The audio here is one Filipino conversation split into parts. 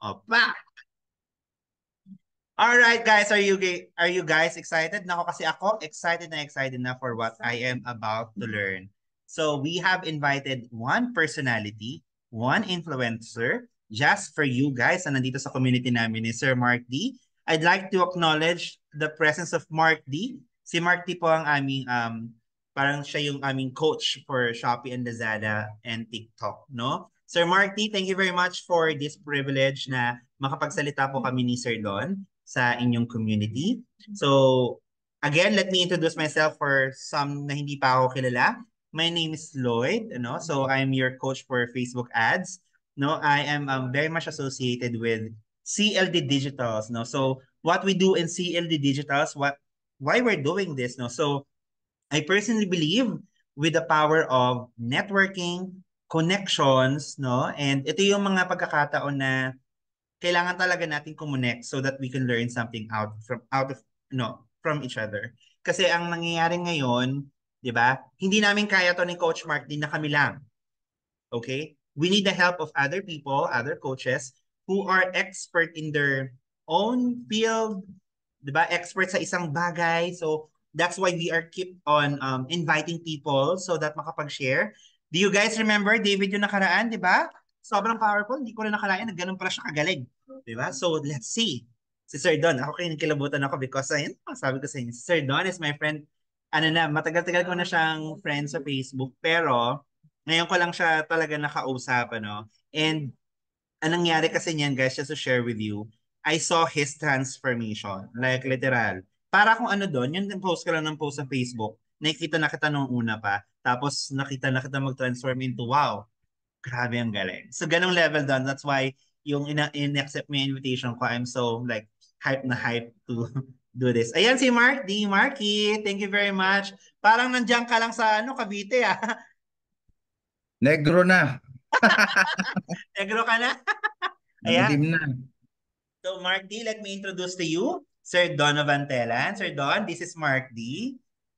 Opa! All right, guys, are you guys excited? Nako kasi ako excited na for what I am about to learn. So, we have invited one personality, one influencer just for you guys na nandito sa community namin ni Sir Mark D. I'd like to acknowledge the presence of Mark D. Si Mark D po ang aming parang siya yung aming coach for Shopee and Lazada and TikTok, no? Sir Mark D, thank you very much for this privilege na makapagsalita po kami ni Sir Don sa inyong community. So, again, let me introduce myself for some na hindi pa ako kilala. My name is Lloyd, so I'm your coach for Facebook ads. No, I am very much associated with CLD Digitals, no. So, what we do in CLD Digitals, why we're doing this, no. So, I personally believe with the power of networking, connections, no, and ito yung mga pagkakataon na kailangan talaga natin kumonect so that we can learn something out of from each other. Kasi ang nangyayari ngayon, 'di ba? Hindi namin kaya to ni Coach Mark din na kami lang. Okay? We need the help of other people, other coaches who are expert in their own field, 'di ba? Expert sa isang bagay. So that's why we are keep on inviting people so that makapag-share. Do you guys remember David yung nakaraan, 'di ba? Sobrang powerful. Hindi ko na nakalain na ganun pala siya kagaling. 'Di ba? So let's see. Si Sir Don, ako kayo nagkilabutan ako because ayun, sabi ko sa inyo, si Sir Don is my friend. Ano na, matagal-tagal ko na siyang friend sa Facebook, pero ngayon ko lang siya talaga nakausap, ano. And anong nangyari kasi niyan, guys, just to share with you, I saw his transformation. Like, literal. Para kung ano doon, yung post ka lang ng post sa Facebook, nakikita na kita nung una pa, tapos nakita na kita mag-transform into, wow, grabe ang galing. So, ganong level doon. That's why, yung in-accept mo yung invitation ko, I'm so, like, hype to do this. Ayan si Mark D. Marky, thank you very much. Parang nandiyan ka lang sa, Cavite, ah. Negro na. Negro ka na? Madilim Ayan. na. So, Mark D, let me introduce to you Sir Donovan Telan. Sir Don, this is Mark D.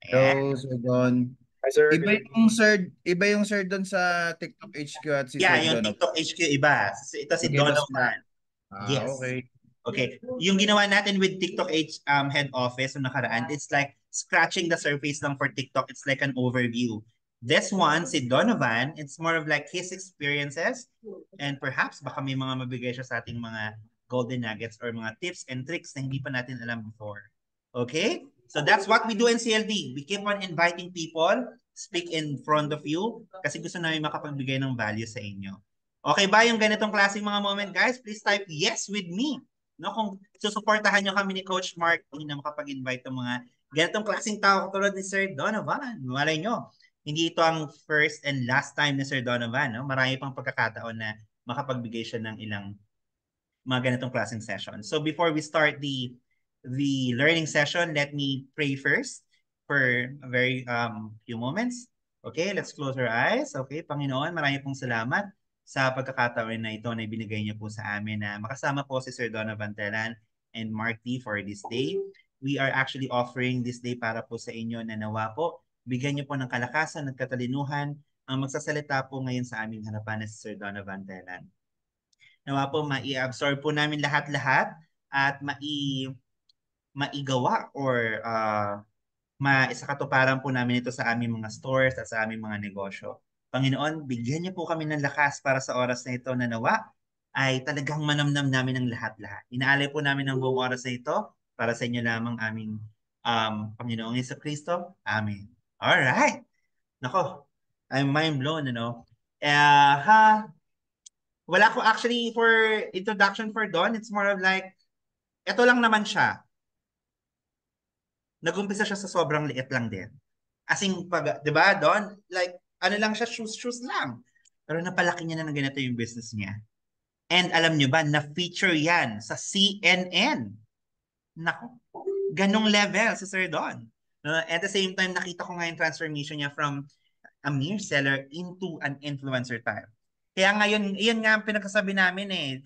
Ayan. So, Sir Don. Hi sir, good evening. Iba yung Sir Don sa TikTok HQ at si Yeah, Sir yung Donovan. TikTok HQ iba. Ito si Magkaiba sila. Donovan. Yes. Okay. Okay. Yung ginawa natin with TikTok head office nung nakaraan, it's like scratching the surface lang for TikTok. It's like an overview. This one, si Donovan, it's more of like his experiences and perhaps baka may mga mabigay siya sa ating mga golden nuggets or mga tips and tricks na hindi pa natin alam before. Okay? So that's what we do in CLD. We keep on inviting people, speak in front of you kasi gusto namin makapagbigay ng value sa inyo. Okay ba yung ganitong klaseng mga moment, guys? Please type yes with me. No, kung susuportahan nyo kami ni Coach Mark na makapag-invite ng mga ganitong klaseng tao katulad ni Sir Donovan. Malay nyo, hindi ito ang first and last time ni Sir Donovan. No? Marami pang pagkakataon na makapagbigay siya ng ilang mga ganitong klaseng session. So before we start the learning session, let me pray first for a very few moments. Okay, let's close our eyes. Okay, Panginoon, marami pong salamat sa pagkakataon na ito na ibinigay niyo po sa amin na makasama po si Sir Donovan Telan and Mark T for this day. We are actually offering this day para po sa inyo na nawa po. Bigyan niyo po ng kalakasan at katalinuhan ang magsasalita po ngayon sa aming harapan na si Sir Donovan Telan. Nawa po mai-absorb po namin lahat-lahat at maigawa or maisakatuparan po namin ito sa aming mga stores at sa aming mga negosyo. Panginoon, bigyan niyo po kami ng lakas para sa oras na ito na nawa ay talagang manamnam namin ng lahat-lahat. Inaalay po namin ang buong oras na ito para sa inyo lamang aming Panginoong Kristo. Amen. All right. Nako, I'm mind blown, wala ko actually for introduction for Don. It's more of like, eto lang naman siya. Nagumpisa siya sa sobrang liit lang din. As in, di ba, Don? Like, ano lang siya, shoes lang. Pero napalaki niya na ng ganito yung business niya. And alam niyo ba, na-feature yan sa CNN. Nako, ganong level si Sir Don. At the same time, nakita ko nga yung transformation niya from a mere seller into an influencer type. Kaya ngayon, iyan nga ang pinagsasabi namin eh.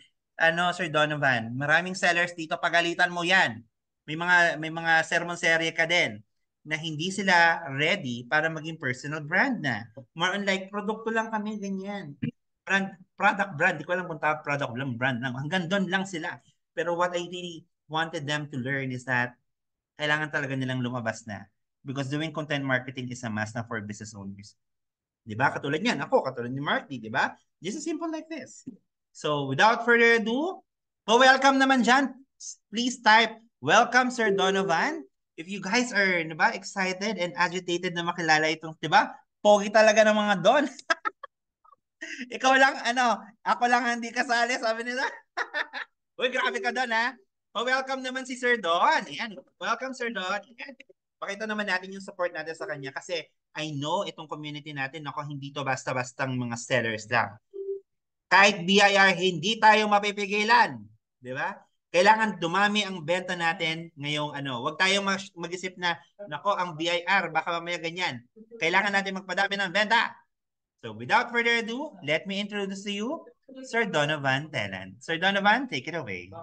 Sir Donovan, maraming sellers dito, pagalitan mo yan. May mga sermon serye ka din na hindi sila ready para maging personal brand na. More on like, produkto lang kami, ganyan. Brand. Di ko alam kung product lang, brand lang. Hanggang doon lang sila. Pero what I really wanted them to learn is that kailangan talaga nilang lumabas na. Because doing content marketing is a must na for business owners. Di ba? Katulad niyan, ako, katulad ni Marty, di ba? Just as simple like this. So, without further ado, welcome naman dyan. Please type, welcome Sir Donovan. If you guys are, di ba, excited and agitated na makilala itong, di ba? Pogi talaga ng mga Don. Ikaw lang, ako lang hindi kasali, sabi nila. Uy, grabe ka doon, ha? Welcome naman si Sir Don. Ayan, welcome Sir Don. Ayan. Pakita naman natin yung support natin sa kanya kasi I know itong community natin, ako, hindi to basta-bastang mga sellers lang. Kahit BIR, hindi tayo mapipigilan. Di ba? Kailangan dumami ang benta natin ngayong Huwag tayong mag-isip na, nako, ang BIR, baka mamaya ganyan. Kailangan natin magpadami ng benta. So without further ado, let me introduce to you Sir Donovan Telan. Sir Donovan, take it away.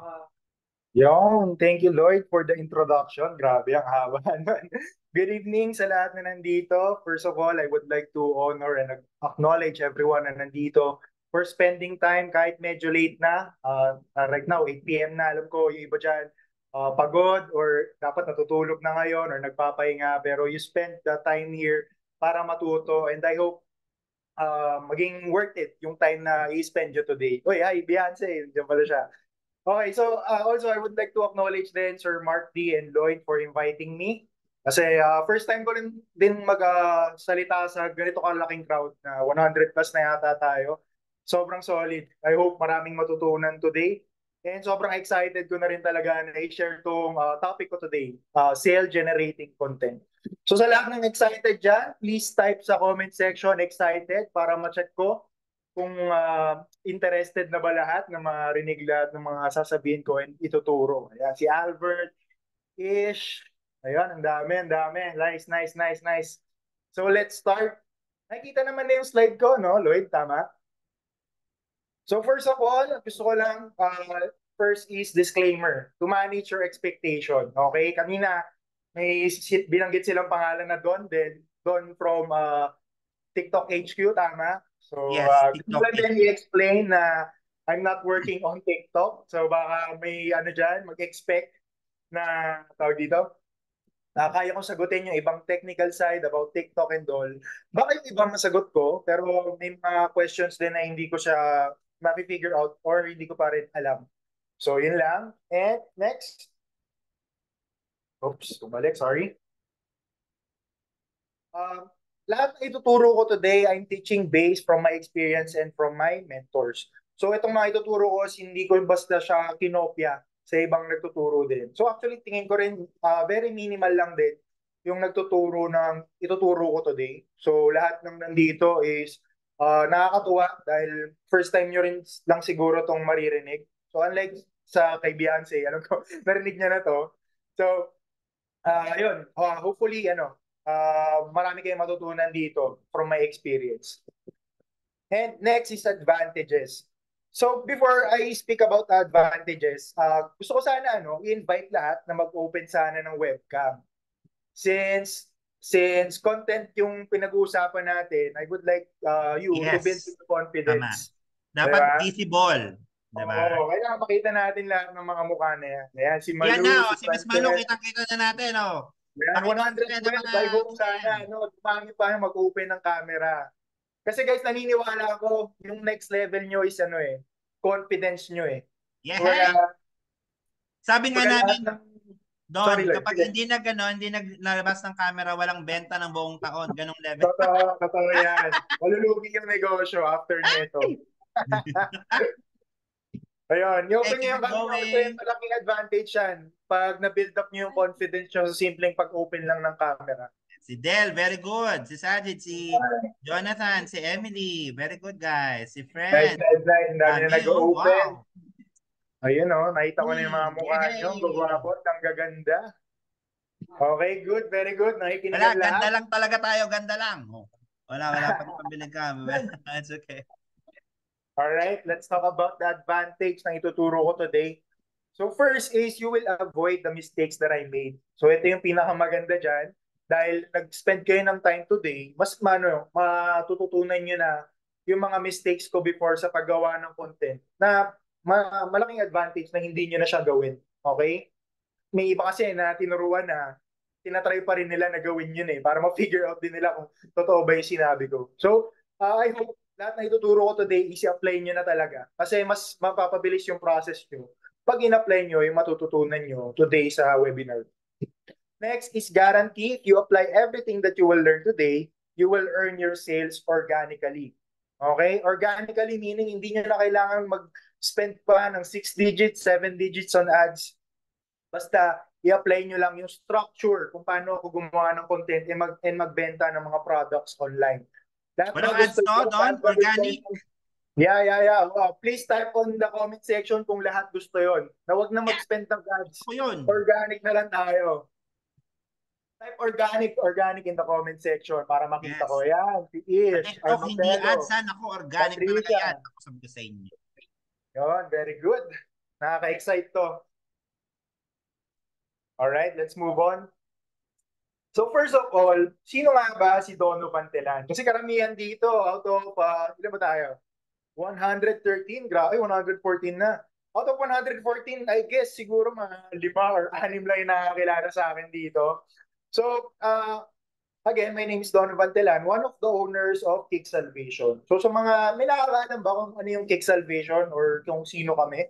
Thank you Lloyd for the introduction. Grabe ang haba nun. Good evening sa lahat na nandito. First of all, I would like to honor and acknowledge everyone na nandito for spending time kahit medyo late na. Right now, 8 p.m. na. Alam ko yung iba dyan pagod or dapat natutulog na ngayon or nagpapahinga. Pero you spent the time here para matuto and I hope maging worth it yung time na i-spend you today. Uy, hi, Beyonce. Diyan pala siya. Okay, so also I would like to acknowledge then Sir Mark D. and Lloyd for inviting me. Kasi first time ko rin din mag-salita sa ganito kalaking crowd na 100 plus na yata tayo. Sobrang solid. I hope maraming matutunan today. And sobrang excited ko na rin talaga na i-share tong topic ko today, sale generating content. So sa lahat ng excited dyan, please type sa comment section excited para ma-check ko kung interested na ba lahat na marinig lahat ng mga sasabihin ko and ituturo. Ayan, si Albert, Ish, ayun, ang dami, ang dami. Nice. So let's start. Nakikita naman na yung slide ko, no, Lloyd? Tama? So first of all, gusto ko lang, first is disclaimer, to manage your expectation. Okay? Kanina, may binanggit silang pangalan na Don, then Don from TikTok HQ, tama? So, yes, gusto ko din i-explain na I'm not working on TikTok. So, baka may dyan, mag-expect na tawag dito. Kaya kong sagutin yung ibang technical side about TikTok and all. Baka yung ibang masagot ko, pero may mga questions din na hindi ko siya ma-figure out or hindi ko pa rin alam. So, yun lang. And next. Oops, bumalik, sorry. Lahat na ituturo ko today, I'm teaching based from my experience and from my mentors. So itong mga ituturo ko, hindi ko basta siya kinopya sa ibang nagtuturo din. So actually, tingin ko rin very minimal lang din yung nagtuturo ng ituturo ko today. So lahat ng nandito is nakakatuwa dahil first time nyo rin lang siguro tong maririnig. So unlike sa kay Beyonce, alam ko, narinig niya na to. So, yun, hopefully, marami kayong matutunan dito from my experience. And next is advantages. So before I speak about advantages, gusto ko sana i-invite lahat na mag-open sana ng webcam. Since content yung pinag-uusapan natin, I would like you to build your confidence. Tama. Dapat visible. Diba? Oo, kailangan makita natin lahat ng mga mukha na yan. Ayan, si Malu, yan na, si Miss Malu, kitang-kita na natin. Yan, 112, I hope sana, dumami pa mag-open ng camera. Kasi guys, naniniwala ako, yung next level nyo is confidence nyo eh. Yeah. Sabi nga namin, Don, kapag hindi naglabas ng camera, walang benta ng buong taon. Ganong level. Totoo yan. Malulugi yung negosyo after nito. Ayun, yung malaking advantage yan pag na-build up nyo yung confidence nyo sa simpleng pag-open lang ng camera. Si Del, very good. Si Sajid, si Jonathan, si Emily, very good guys. Si Fred. Nice. Dami na nag-open. Wow. Ayun nakita ko na yung mga mukha nyo. Gagwapot, ang gaganda. Okay, good, very good. Nakikinig lahat. Ganda lang talaga tayo, ganda lang. Wala pa pabiling ka. It's okay. Alright, let's talk about the advantage na ituturo ko today. So first is you will avoid the mistakes that I made. So ito yung pinakamaganda dyan. Dahil nag-spend kayo ng time today, mas matututunan nyo na yung mga mistakes ko before sa paggawa ng content na malaking advantage na hindi nyo na siya gawin. Okay? May iba kasi na tinuruan na tinatry pa rin nila na gawin yun para ma-figure out din nila kung totoo ba yung sinabi ko. So, I hope lahat na ituturo ko today is i-apply nyo na talaga kasi mas mapapabilis yung process nyo pag in-apply nyo yung matututunan nyo today sa webinar. Next is guarantee. If you apply everything that you will learn today, you will earn your sales organically. Okay? Organically meaning hindi nyo na kailangan mag-spend pa ng 6 digits, 7 digits on ads. Basta i-apply nyo lang yung structure kung paano ako gumawa ng content and magbenta ng mga products online. Walang ads to, Don? Organic? Yeah. Please type on the comment section kung lahat gusto yon. Na wag na mag-spend ng ads. Organic na lang tayo. Type organic in the comment section para makita ko. Yan, si Ish. TikTok, hindi ads, ako organic talaga yan. Ako sabi ko sa inyo. Yun, very good. Nakaka-excite to. Alright, let's move on. So first of all, sino nga ba si Dono Pantelan? Kasi karamihan dito, out of, ilan ba tayo? 113, grabe, 114 na. Out of 114, I guess, siguro mga 5 or 6 lang yung nakakilala sa akin dito. So, again, my name is Don Vantelan, one of the owners of Kick Salvation. So, sa mga, may nakakaalam ba kung ano yung Kick Salvation or kung sino kami?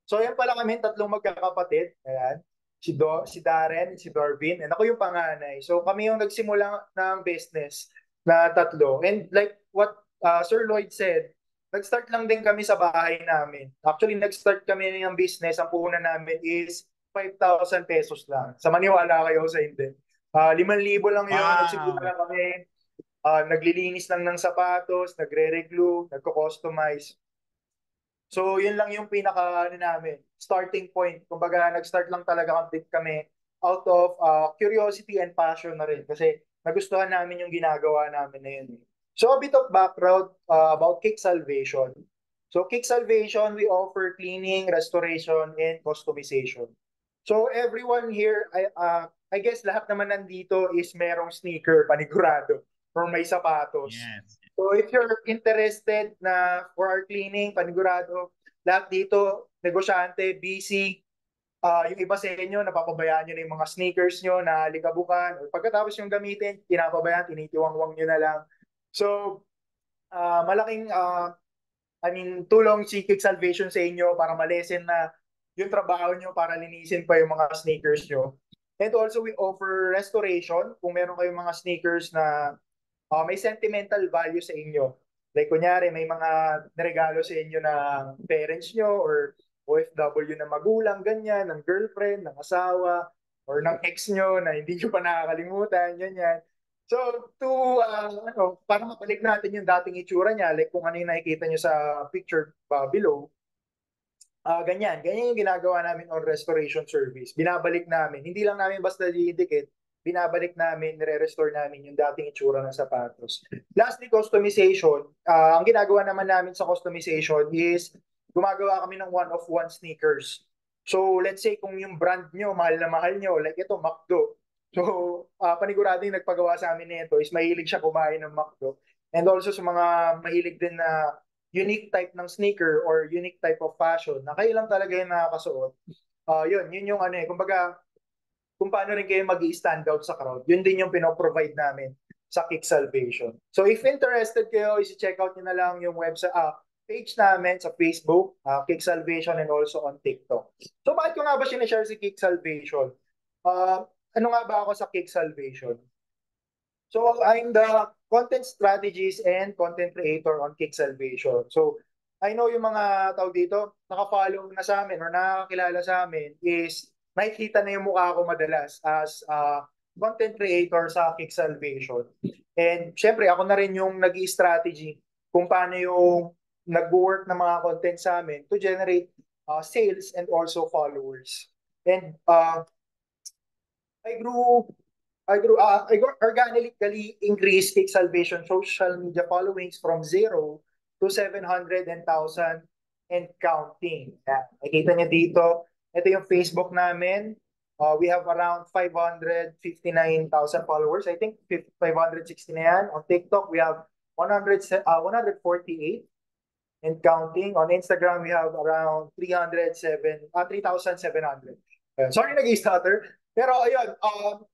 So, yan pala kami, 3 magkakapatid. Ayan. Si Darren, si Darvin, and ako yung panganay. So, kami yung nagsimula ng business na 3. And like what Sir Lloyd said, nag-start lang din kami sa bahay namin. Actually, nag-start kami ng business, ang puhunan namin is 5,000 pesos lang. Sa maniwala kayo sa hindi. 5,000 lang yun. Wow. Nagsimula lang kami. Naglilinis lang ng sapatos, nagre-reglue, nagko-customize. So, yun lang yung pinaka namin, starting point. Kumbaga, nag-start lang talaga kami out of curiosity and passion na rin. Kasi nagustuhan namin yung ginagawa namin na yun. So, a bit of background about Kick Salvation. So, Kick Salvation, we offer cleaning, restoration, and customization. So, everyone here, I guess lahat naman nandito is merong sneaker, panigurado, or may sapatos. Yes. So if you're interested na for our cleaning, panigurado, lahat dito, negosyante, busy, yung iba sa inyo, napapabayaan nyo na yung mga sneakers nyo na likabukan, or pagkatapos yung gamitin, pinapabayaan, tinitiwangwang nyo na lang. So, malaking, tulong si Kick Salvation sa inyo para malesen na yung trabaho nyo para linisin pa yung mga sneakers nyo. And also, we offer restoration. Kung meron kayong mga sneakers na may sentimental value sa inyo. Like, kunyari, may mga regalo sa inyo ng parents nyo or OFW na magulang, ganyan, ng girlfriend, ng asawa, or ng ex nyo na hindi nyo pa nakakalimutan, ganyan. So, para mabalik natin yung dating itsura niya, like kung ano yung nakikita nyo sa picture below, ganyan yung ginagawa namin on restoration service. Binabalik namin. Hindi lang namin basta didikit, binabalik namin, nire-restore namin yung dating itsura ng sapatos. Lastly, customization. Ang ginagawa naman namin sa customization is gumagawa kami ng one-of-one sneakers. So, let's say kung yung brand nyo, mahal na mahal nyo, like ito, McDo. So, panigurado yung nagpagawa sa amin nito is mahilig siya kumain ng McDo. And also sa mga mahilig din na unique type ng sneaker or unique type of fashion na kayo lang talaga yung nakakasuot. Yun yung kumbaga, kung paano rin kayo mag-i-stand out sa crowd, yun din yung pinoprovide namin sa Kick Salvation. So if interested kayo, isi-check out nyo na lang yung website, page namin sa Facebook, Kick Salvation, and also on TikTok. So bakit ko nga ba sinishare si Kick Salvation? Ano nga ba ako sa Kick Salvation? So I'm the content strategist and content creator on Kick Salvation. So I know yung mga tao dito, naka-follow na sa amin or nakakilala sa amin is nakikita na yung mukha ko madalas as content creator sa Kick Salvation. And syempre, ako na rin yung nag-i-strategy kung paano yung nag-work ng mga content sa amin to generate sales and also followers. And I organically increased Kick Salvation social media followings from 0 to 700 and 1,000 and counting. Nakikita niyo dito, ito yung Facebook namin. We have around 559,000 followers. I think 560 na yan. On TikTok, we have 148 and counting. On Instagram, we have around 3,700. Sorry, nag-stutter. Pero ayun,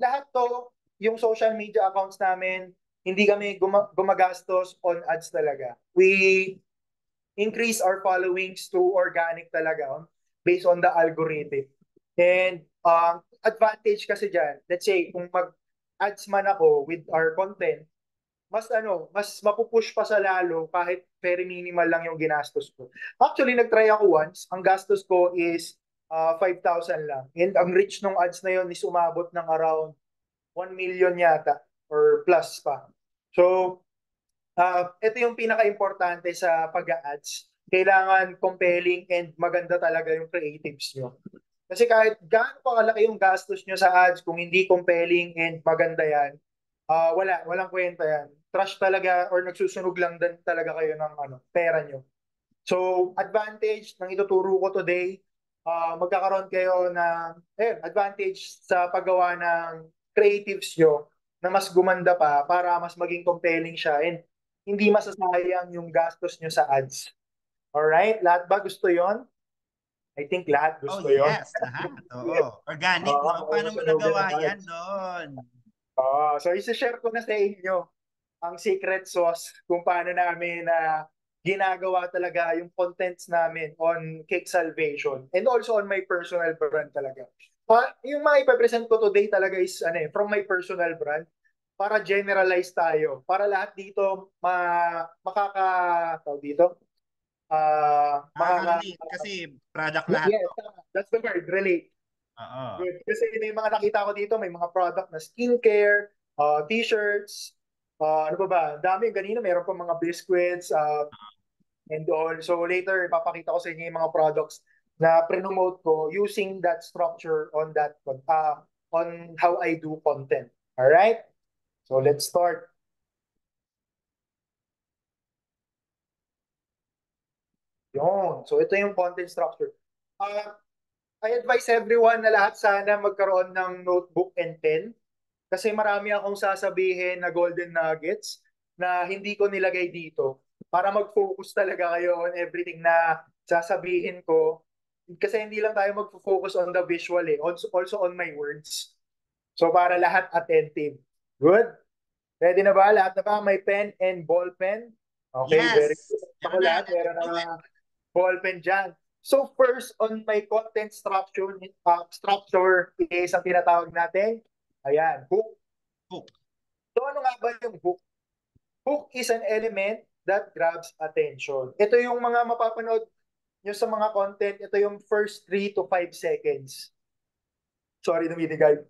lahat to, yung social media accounts namin, hindi kami gumagastos on ads talaga. We increase our followings through organic talaga based on the algorithm. And advantage kasi dyan, let's say, kung mag-ads man ako with our content, mas mapupush pa sa lalo kahit very minimal lang yung ginastos ko. Actually, nagtry ako once. Ang gastos ko is 5,000 lang. And ang reach ng ads na yun is umabot ng around 1 million yata or plus pa. So, ito yung pinaka-importante sa pag-ads. Kailangan compelling and maganda talaga yung creatives nyo. Kasi kahit gaano pa kalaki yung gastos nyo sa ads, kung hindi compelling and maganda yan, walang kwenta yan. Trash talaga or nagsusunog lang din talaga kayo ng pera nyo. So, advantage ng ituturo ko today, magkakaroon kayo ng advantage sa paggawa ng creatives nyo na mas gumanda pa para mas maging compelling siya and hindi masasayang yung gastos nyo sa ads. Alright? Lahat ba gusto yon? I think lahat Oh, gusto yon. yes. Lahat. Oo. Organic, no? Paano mo Masusunugin nagawa ang yan ads. doon? So, isa-share ko na sa inyo ang secret sauce kung paano namin ginagawa talaga yung contents namin on Cake Salvation and also on my personal brand talaga. Yung mga ipapresent ko today talaga is from my personal brand para generalize tayo. Para lahat dito tawag dito, Nakaka-relate kasi product lahat yes, to. that's the word, relate. Oo. Good. Kasi may mga nakita ko dito, may mga product na skincare, t-shirts, ano pa ba? Dami, ganina, meron pa mga biscuits, and all. So later, ipapakita ko sa inyo yung mga products na pre-promote ko using that structure on how I do content. All right? So let's start. Yun. So ito yung content structure. I advise everyone na lahat sana magkaroon ng notebook and pen. Kasi marami akong sasabihin na golden nuggets na hindi ko nilagay dito para mag-focus talaga kayo on everything na sasabihin ko. Kasi hindi lang tayo mag-focus on the visual also on my words. So para lahat attentive. Good? Ready na ba? Lahat na ba? May pen and ball pen? Okay, very Yes. good. Ako Tara na. lahat, Let's meron do it. na ball pen dyan. So first on my content structure is ang tinatawag natin, ayan, hook. Hook. So ano nga ba yung hook? Hook is an element that grabs attention. Ito yung mga mapapanood nyo sa mga content. Ito yung first 3 to 5 seconds. Sorry, dumidigay.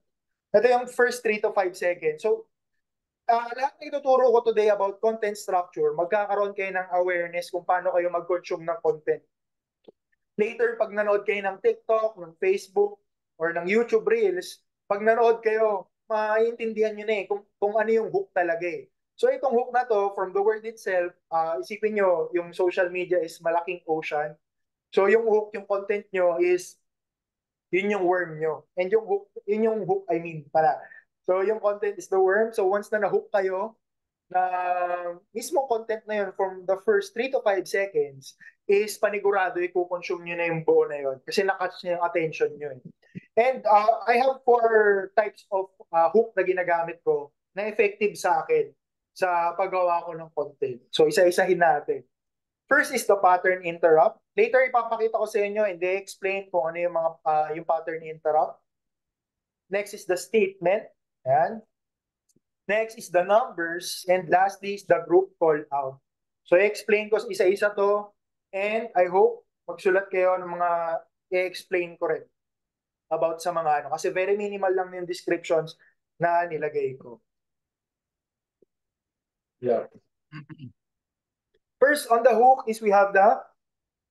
Ito yung first 3 to 5 seconds. So, lahat na ituturo ko today about content structure, magkakaroon kayo ng awareness kung paano kayo mag-consume ng content. Later, pag nanood kayo ng TikTok, ng Facebook, or ng YouTube Reels, pag nanood kayo, maiintindihan nyo na kung ano yung hook talaga eh. So itong hook na to, from the word itself, isipin nyo, yung social media is malaking ocean. So yung hook, yung content nyo is, yun yung worm nyo. And yun yung hook, I mean, pala. So yung content is the worm. So once na na-hook kayo, na mismo content na yun from the first 3 to 5 seconds is panigurado i-consume nyo na yung buo na yun kasi na-catch nyo yung attention nyo. And I have 4 types of hook na ginagamit ko na effective sa akin sa paggawa ko ng content. So isa-isahin natin. First is the pattern interrupt. Later ipapakita ko sa inyo and explain kung ano yung mga yung pattern interrupt. Next is the statement. Ayan. Next is the numbers, and lastly is the group call out. So i-explain ko isa-isa to, and I hope magsulat kayo ng mga i-explain ko rin about sa mga kasi very minimal lang yung descriptions na nilagay ko. Yeah. First on the hook is we have the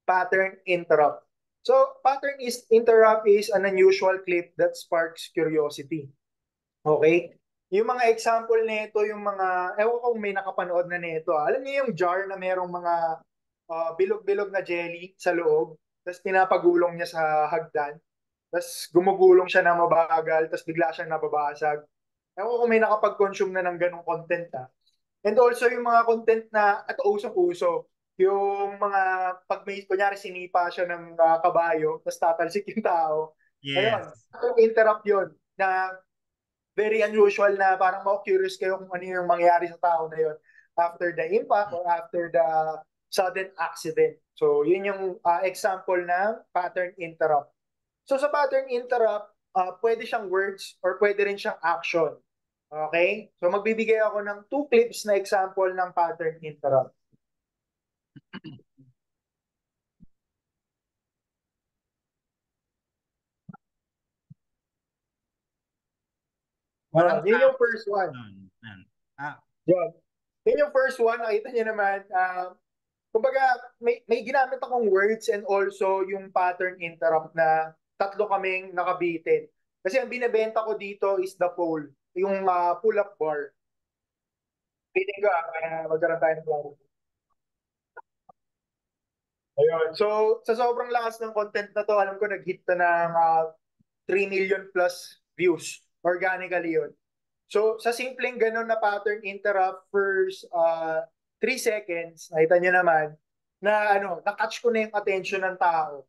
pattern interrupt. So pattern interrupt is an unusual clip that sparks curiosity. Okay? Yung mga example nito, yung mga, ewan ko kung may nakapanood na nito. Alam niyo yung jar na merong mga bilog-bilog na jelly sa loob, tapos pinapagulong niya sa hagdan, tapos gumugulong siya na mabagal, tapos bigla siyang nababasag. Ewan ko kung may nakapag-consume na ng ganong content. And also yung mga content na, at usong-uso, yung mga, pag may, kunyari sinipa siya ng kabayo, tapos tatalsik yung tao. Ayun, Yes. interrupt yun, na very unusual na parang curious kayo kung ano yung mangyari sa tao na yun after the impact or after the sudden accident. So, yun yung example ng pattern interrupt. So, sa pattern interrupt, pwede siyang words or pwede rin siyang action. Okay? So, magbibigay ako ng 2 clips na example ng pattern interrupt. Walang Yun yung sounds. first one. Yan. Ah, Yun. Yun yung first one. Nakita niyo naman, kumbaga, may ginamit akong words and also yung pattern interrupt na tatlo kaming nakabitin. Kasi ang binebenta ko dito is the pole, yung pull-up bar. Bitin ko, kaya magkaroon tayo ng klaro. Ayun. So, sa sobrang lakas ng content na to, alam ko nag-hit na ng 3 million plus views. Organically yun. So, sa simpleng ganun na pattern interrupt, first 3 seconds, nakita nyo naman, na na-catch ko na yung attention ng tao.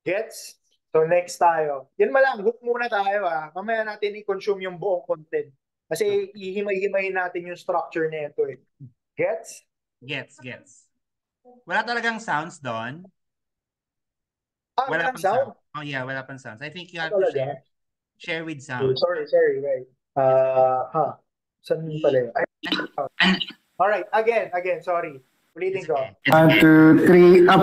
Gets? So, next tayo. Yan malang, hook muna tayo Mamaya natin i-consume yung buong content. Kasi ihimay-himayin natin yung structure na ito eh. Gets? gets. Wala talagang sounds doon. Wala Pang sound. Oh yeah, wala pang sounds. I think you have to Talaga? share with sound. Sorry, wait. Saan pala yun? Alright, again, sorry. Ulitin ko. 1, 2, 3, up.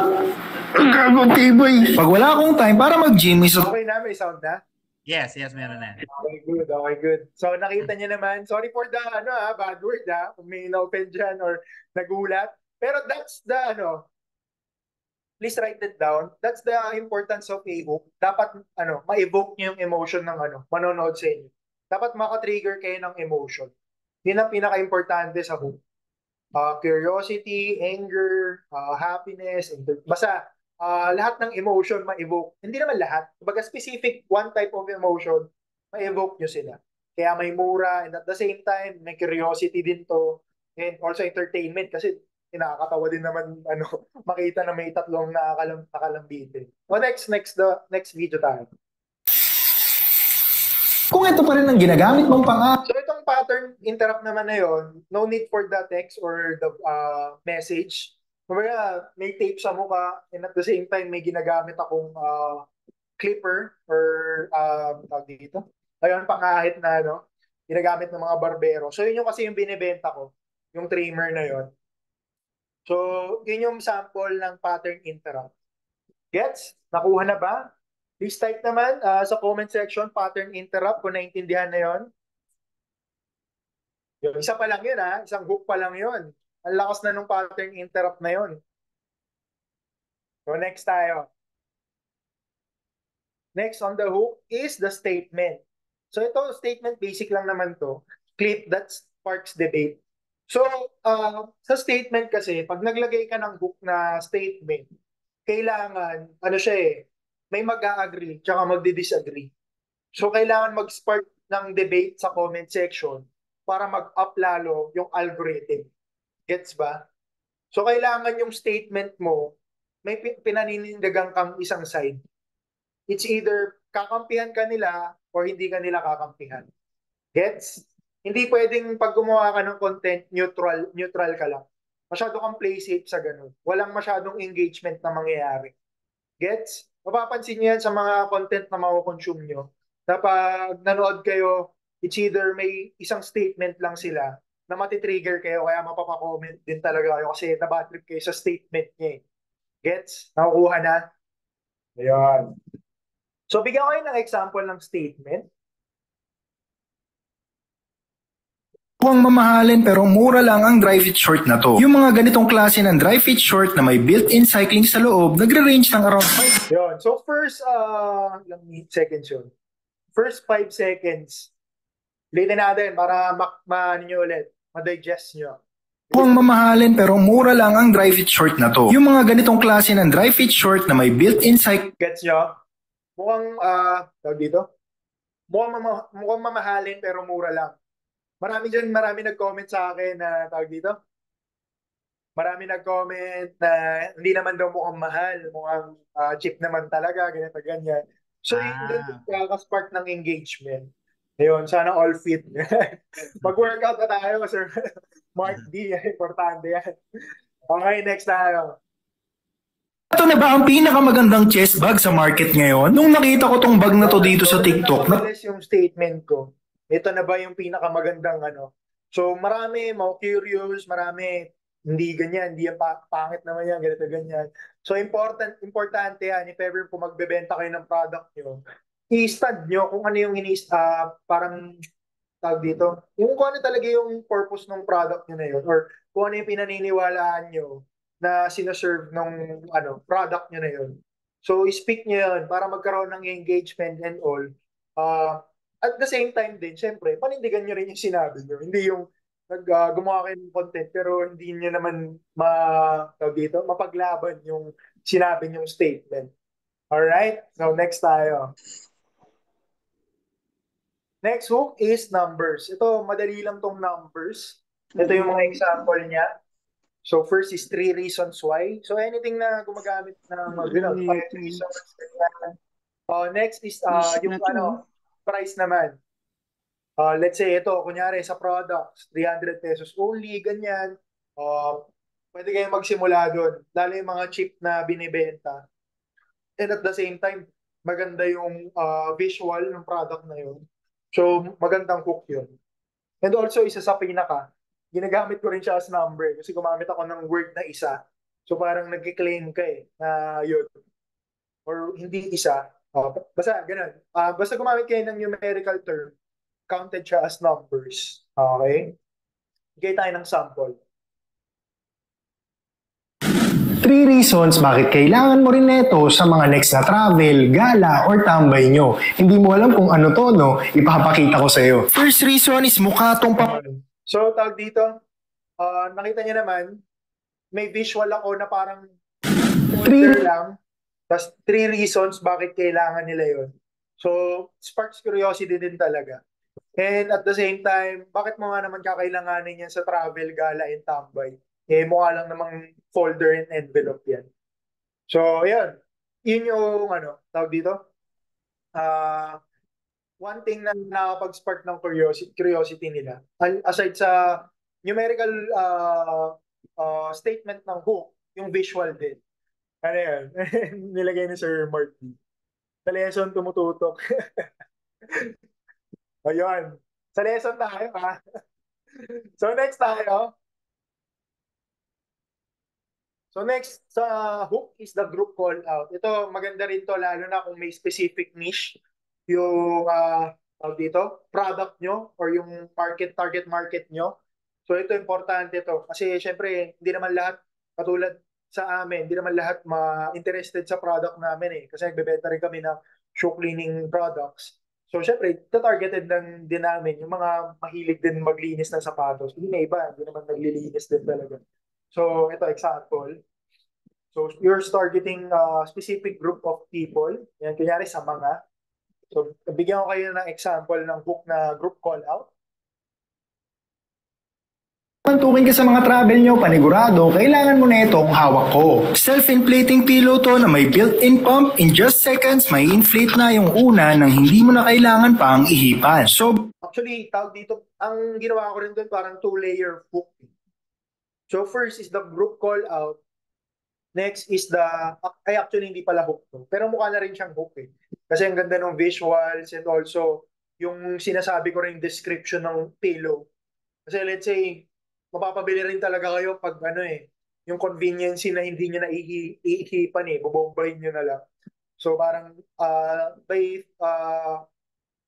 Gagong tiboy. Pag wala akong time para mag-Jimmy sa... Okay na, may sound na? Yes, meron na. Okay, good. So, nakita niyo naman, sorry for the, bad word, kung may na-open dyan or nagulat. Pero that's the, please write it down. That's the importance of a hook. Dapat, ma-evoke niyo yung emotion ng, manonood sa inyo. Dapat maka-trigger kayo ng emotion. Yun ang pinaka-importante sa hook. Curiosity, anger, happiness, basta lahat ng emotion ma-evoke. Hindi naman lahat. Kumbaga specific one type of emotion, ma-evoke nyo sila. Kaya may mura and at the same time, may curiosity din to and also entertainment kasi nakakatawa din naman makita na may tatlong nakalambitin. So next video tayo. Kung ito pa rin ang ginagamit mong So itong pattern interrupt naman na yon, no need for the text or the message. Kumbaga, may tape sa mukha and at the same time may ginagamit akong clipper or tawag dito. Ayun, pangahit na ginagamit ng mga barbero. So yun yung kasi yung binibenta ko, yung trimmer na yon. So yun yung sample ng pattern interrupt. Gets? Nakuha na ba? Please type naman sa comment section, pattern interrupt, kung naintindihan na yon. Yung isa pa lang yun isang hook pa lang yun. Ang lakas na nung pattern interrupt na yun. So next tayo. Next on the hook is the statement. So ito statement, basic lang naman to. Clip that sparks debate. So sa statement kasi, pag naglagay ka ng hook na statement, kailangan, may mag-a-agree tsaka magdi-disagree. So kailangan mag-spark ng debate sa comment section para mag-up lalo yung algorithm. Gets ba? So kailangan yung statement mo, may pinaninindigan kang isang side. It's either kakampihan ka nila or hindi ka nila kakampihan. Gets? Hindi pwedeng pag gumawa ka ng content, neutral ka lang. Masyado kang play safe sa ganun. Walang masyadong engagement na mangyayari. Gets? Mapapansin niyo yan sa mga content na mako-consume nyo. Na pag nanood kayo, it's either may isang statement lang sila na matitrigger kayo kaya mapapacomment din talaga kayo kasi nabatrip kayo sa statement niya. Gets? Nakukuha na? Ayan. So, bigyan ko kayo ng example ng statement. Huwag mamahalin pero mura lang ang dry fit short na to. Yung mga ganitong klase ng dry fit short na may built-in cycling sa loob, nagre-range ng around 5. Yun. So first, ilang seconds yun? First 5 seconds. Ulitin natin para nyo ulit. Ma-digest nyo. Huwag mamahalin pero mura lang ang dry fit short na to. Yung mga ganitong klase ng dry fit short na may built-in cycling. Gets nyo? Mukhang, tawag dito? Mukhang mamahalin pero mura lang. marami nag-comment sa akin na tawag dito. Marami nag-comment na hindi naman daw mukhang mahal, mukhang cheap naman talaga, ganito, ganyan. So, yun doon Ah. spark ng engagement. Ayun, sana all fit. Mag-workout na tayo, Sir Mark D. Importante yan. Okay, next tayo. Ito na ba ang pinakamagandang chest bag sa market ngayon? Nung nakita ko tong bag na to dito sa TikTok, Yung statement ko, ito na ba yung pinakamagandang ano? So marami, mga curious, marami, hindi ganyan, hindi yan pangit naman yan, ganito, ganyan. So importante yan, if ever po magbebenta kayo ng product nyo, i-stand nyo kung ano yung parang tawag dito, yung kung ano talaga yung purpose ng product nyo na yun, or kung ano yung pinaniniwalaan nyo na sinaserve ng product nyo na yun. So, speak nyo yun para magkaroon ng engagement and all. At the same time din, syempre, panindigan nyo rin yung sinabi nyo. Hindi yung gumawa kayo ng content pero hindi nyo naman mapaglaban yung sinabi nyong statement. Alright? So, next tayo. Next hook is numbers. Ito, madali lang tong numbers. Ito yung mga example niya. So first is 3 reasons why. So anything na gumagamit ng 5 reasons. Next is yung price naman. Let's say ito, kunyari sa products, 300 pesos only, ganyan. Pwede kayong magsimula doon. Lalo yung mga cheap na binibenta. And at the same time, maganda yung visual ng product na yun. So magandang hook yun. And also, isa sa pinaka, ginagamit ko rin siya as number kasi gumamit ako ng word na isa. So parang nag-claim ka na yun. Or hindi isa. Basta ganun. Basta gumamit kayo ng numerical term, counted siya as numbers. Okay? Bigay tayo ng sample. 3 reasons bakit kailangan mo rin neto sa mga next na travel, gala, or tambay nyo. Hindi mo alam kung ano to, no? Ipapakita ko sa iyo. First reason is mukha tong So, tawag dito, nakita niyo naman, may visual ako na parang 3 lang, tas 3 reasons bakit kailangan nila yon. So, sparks curiosity din talaga. And at the same time, bakit mo nga naman kakailanganin yan sa travel, gala, and tambay? Mukha lang namang folder and envelope yan. So, yan. Yun yung, tawag dito. One thing na nakapag-spark ng curiosity nila, aside sa numerical statement ng hook, yung visual din. Ano yan? Nilagay ni Sir Marty. Sa lesson, tumututok. Ayun. Sa lesson tayo, ha? So, next tayo. So next sa hook is the group call out. Ito maganda rin to lalo na kung may specific niche yung dito, product nyo or yung target market nyo. So ito importante to kasi syempre hindi naman lahat katulad sa amin, hindi naman lahat ma-interested sa product namin kasi nagbebenta rin kami ng shoe cleaning products. So syempre, targeted lang din namin yung mga mahilig din maglinis ng sapatos. Hindi na iba, hindi naman naglilinis din talaga. So, ito example. So, you're targeting a specific group of people. Yan, kunyari sa mga. So, bigyan ko kayo ng example ng hook na group call out. Pantukin ka sa mga travel nyo, panigurado, kailangan mo na itong hawak ko. Self-inflating pillow to na may built-in pump. In just seconds, may inflate na yung una nang hindi mo na kailangan pang ihipan. So, actually, tawag dito, ang ginawa ko rin doon parang 2-layer hook. So first is the group call out. Next is actually hindi pala hook to. Pero mukha na rin siyang hook Kasi ang ganda ng visuals and also yung sinasabi ko rin description ng pillow. Kasi let's say, mapapabili rin talaga kayo pag yung convenience na hindi nyo na iihipan bubombahin nyo na lang. So parang by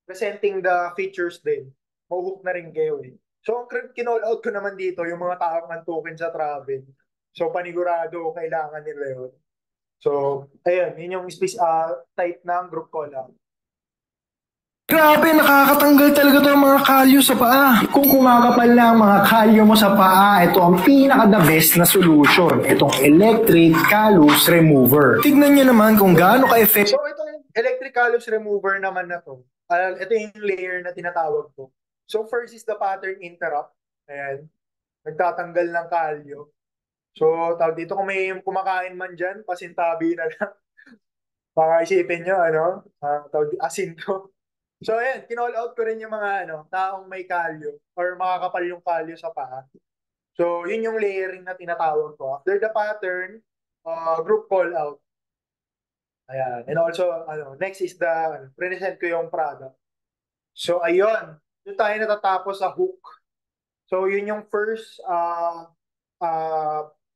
presenting the features din, mahuhook na rin kayo So, kinall out ko naman dito yung mga taong antukin sa travel. So, panigurado, kailangan nila yun. So, ayun, yun yung type ng group call out. Grabe, nakakatanggal talaga to ng mga kalyo sa paa. Kung kumakapal na ang mga kalyo mo sa paa, ito ang pinaka-the best na solution. Itong electric callus remover. Tignan nyo naman kung gaano ka-effective. So, itong electric callus remover naman na to. Ito yung layer na tinatawag ko. So first is the pattern interrupt. Ayan. Nagtatanggal ng kalyo. So tawag dito kung may kumakain man dyan, pasintabi na lang. Baka isipin nyo, asin to. So ayan, kinall out ko rin yung mga taong may kalyo or makakapal yung kalyo sa paa. So yun yung layering na tinatawag ko. After the pattern, group call out. Ayan. And also, next is present ko yung product. So ayun, doon tayo natatapos sa hook. So yun yung first uh,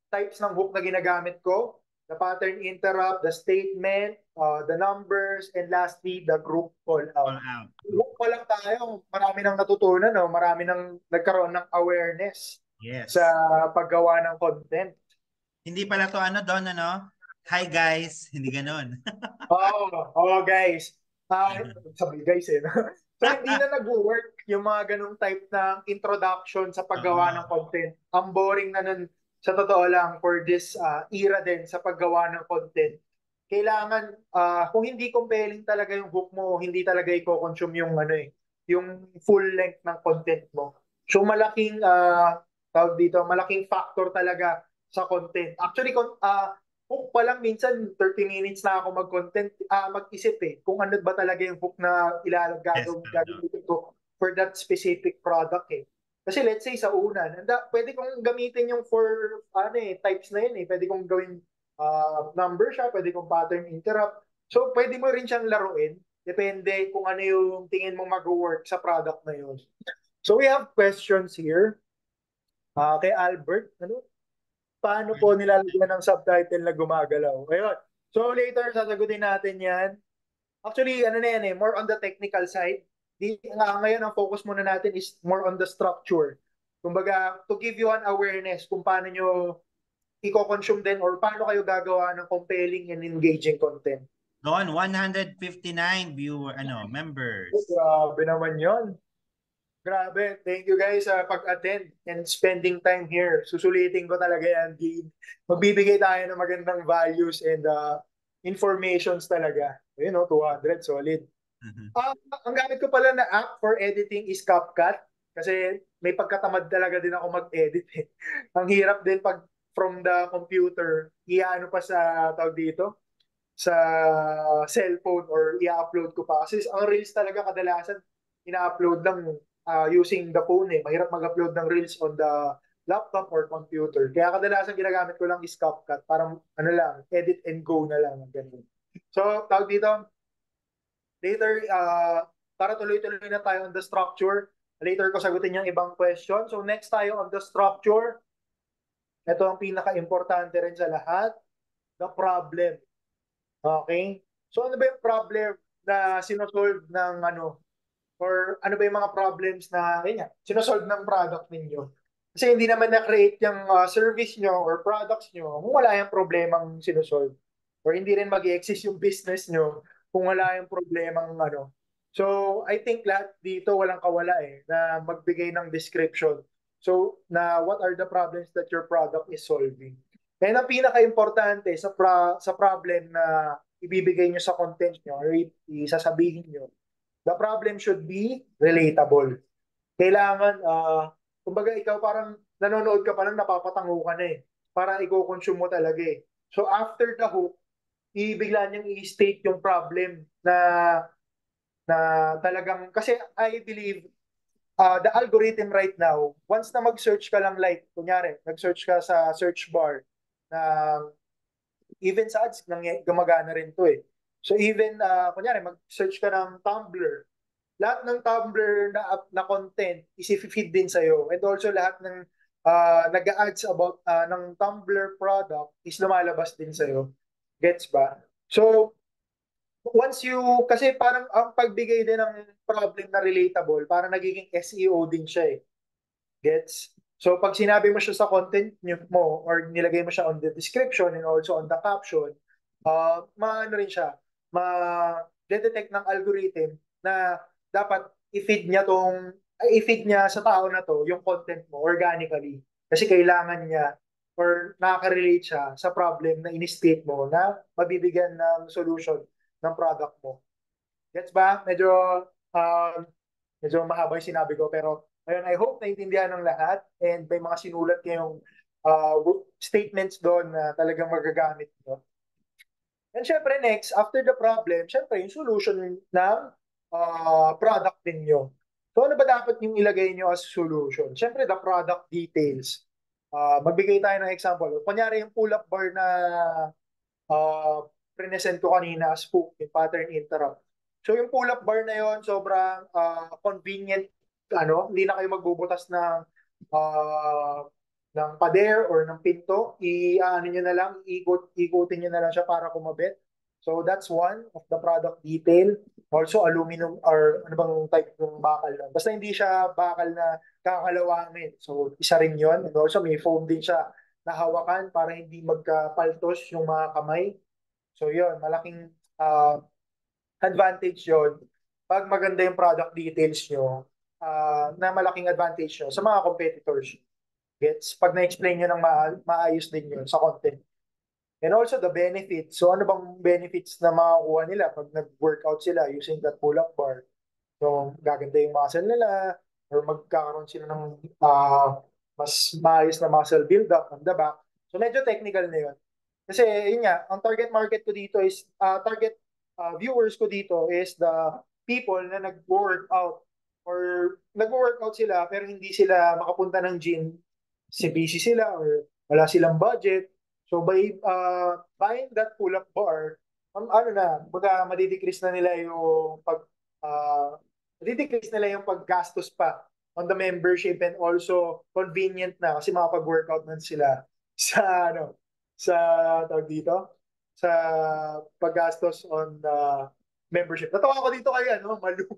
types ng hook na ginagamit ko. The pattern interrupt, the statement, the numbers, and lastly, the group call All out. out. Hook pa lang tayo, marami nang natutunan, no? Marami nang nagkaroon ng awareness Yes. sa paggawa ng content. Hindi pala to Don, Hi guys, hindi ganon. Guys. Sabi guys no? So hindi na nag-work yung mga ganung type ng introduction sa paggawa ng content. Ang boring na nun sa totoo lang for this era din sa paggawa ng content. Kailangan kung hindi compelling talaga yung hook mo, hindi talaga i-consume yung yung full length ng content mo. So malaking tawag dito, malaking factor talaga sa content. Actually hook pa lang minsan 30 minutes na ako mag-content, mag-isip kung ano ba talaga yung hook na gagawin ko for that specific product Kasi let's say sa una, pwede kong gamitin yung types na yun Pwede kong gawin number siya, pwede kong pattern interrupt. So pwede mo rin siyang laruin, depende kung ano yung tingin mo mag-work sa product na yun. So we have questions here. Kay Albert, paano po nilalagyan ng subtitle na gumagalaw? Ayun. So later, sasagutin natin yan. Actually, more on the technical side. Ngayon, ang focus muna natin is more on the structure. Kumbaga, to give you an awareness kung paano nyo i-consume din or paano kayo gagawa ng compelling and engaging content. Don, 159 members. Grabe naman yon. Grabe. Thank you guys sa pag-attend and spending time here. Susulitin ko talaga yan. Magbibigay tayo ng magandang values and informations talaga. 200, solid. Ang gamit ko pala na app for editing is CapCut kasi may pagkatamad talaga din ako mag-edit Ang hirap din pag from the computer, pa sa tawag dito, sa cellphone or i-upload ko pa. Kasi ang Reels talaga kadalasan ina-upload lang using the phone Mahirap mag-upload ng Reels on the laptop or computer. Kaya kadalasan ginagamit ko lang is CapCut. Parang edit and go na lang. Ganun. So, tawag dito, later, para tuloy-tuloy na tayo on the structure. Later ko sagutin yung ibang question. So, next tayo on the structure. Ito ang pinaka-importante rin sa lahat. The problem. Okay? So, ano ba yung problem na sinosolve ng or ano ba yung mga problems na sinosolve ng product ninyo? Kasi hindi naman na-create yung service nyo or products nyo kung wala yung problemang sinosolve. Or hindi rin mag-exist yung business nyo kung wala yung problemang So, I think lahat dito walang kawala na magbigay ng description. So, na what are the problems that your product is solving? And ang pinaka-importante sa problem na ibibigay nyo sa content nyo or isasabihin nyo, the problem should be relatable. Kailangan, kumbaga ikaw parang nanonood ka pa lang, napapatango ka na para i-consume mo talaga So after the hook, bigla niyang i-state yung problem na talagang, kasi I believe, the algorithm right now, once na mag-search ka lang kunyari, nag-search ka sa search bar, even sa ads, gumagana rin to So even, kunyari, mag-search ka ng Tumblr, lahat ng Tumblr na content isi-feed din sa'yo. And also lahat ng nag-ads about ng Tumblr product is lumalabas din sa'yo. Gets ba? So, kasi parang ang pagbigay din ng problem na relatable, parang nagiging SEO din siya Gets? So, pag sinabi mo siya sa content mo or nilagay mo siya on the description and also on the caption, maano rin siya, ma-detect ng algorithm na dapat i-feed niya sa tao na to yung content mo organically. Kasi kailangan niya or nakaka-relate siya sa problem na in-state mo na mabibigyan ng solution ng product mo. Gets ba? Medyo medyo mahaba yung sinabi ko, pero ayun, I hope naintindihan ng lahat and may mga sinulat kayong statements doon na talagang magagamit nyo. And syempre next, after the problem, syempre yung solution ng product ninyo. So ano ba dapat yung ilagay nyo as solution? Syempre the product details. Magbigay tayo ng example. Kunyari yung pull-up bar na present ko kanina as spook, yung pattern interrupt. So yung pull-up bar na yon sobrang convenient, hindi na kayo magbubutas ng pader or ng pinto, ano nyo na lang, ikutin nyo na lang siya para kumabit. So that's one of the product detail. Also aluminum or ano bang type ng bakal lang. Basta hindi siya bakal na kakalawangin. So isa rin yon. And also may foam din siya na hawakan para hindi magkapaltos yung mga kamay. So yun, malaking advantage yon pag maganda yung product details nyo, na malaking advantage nyo sa mga competitors. Gets? Pag na-explain nyo ng maayos din yun sa content. And also the benefits. So ano bang benefits na makakuha nila pag nag-workout sila using that pull-up bar? So gaganda yung muscle nila or magkakaroon sila ng mas maayos na muscle build-up on the back. So medyo technical na yun. Kasi yun nga, ang target market ko dito is, target viewers ko dito is the people na nag-workout or nag-workout sila pero hindi sila makapunta ng gym, si busy sila or wala silang budget. So by buying that pull-up bar, madidecrease na nila yung madidecrease nila yung paggastos pa on the membership and also convenient na kasi makapag-workout na sila sa sa tawag dito sa paggastos on the membership. Natawa ko dito kay Malu.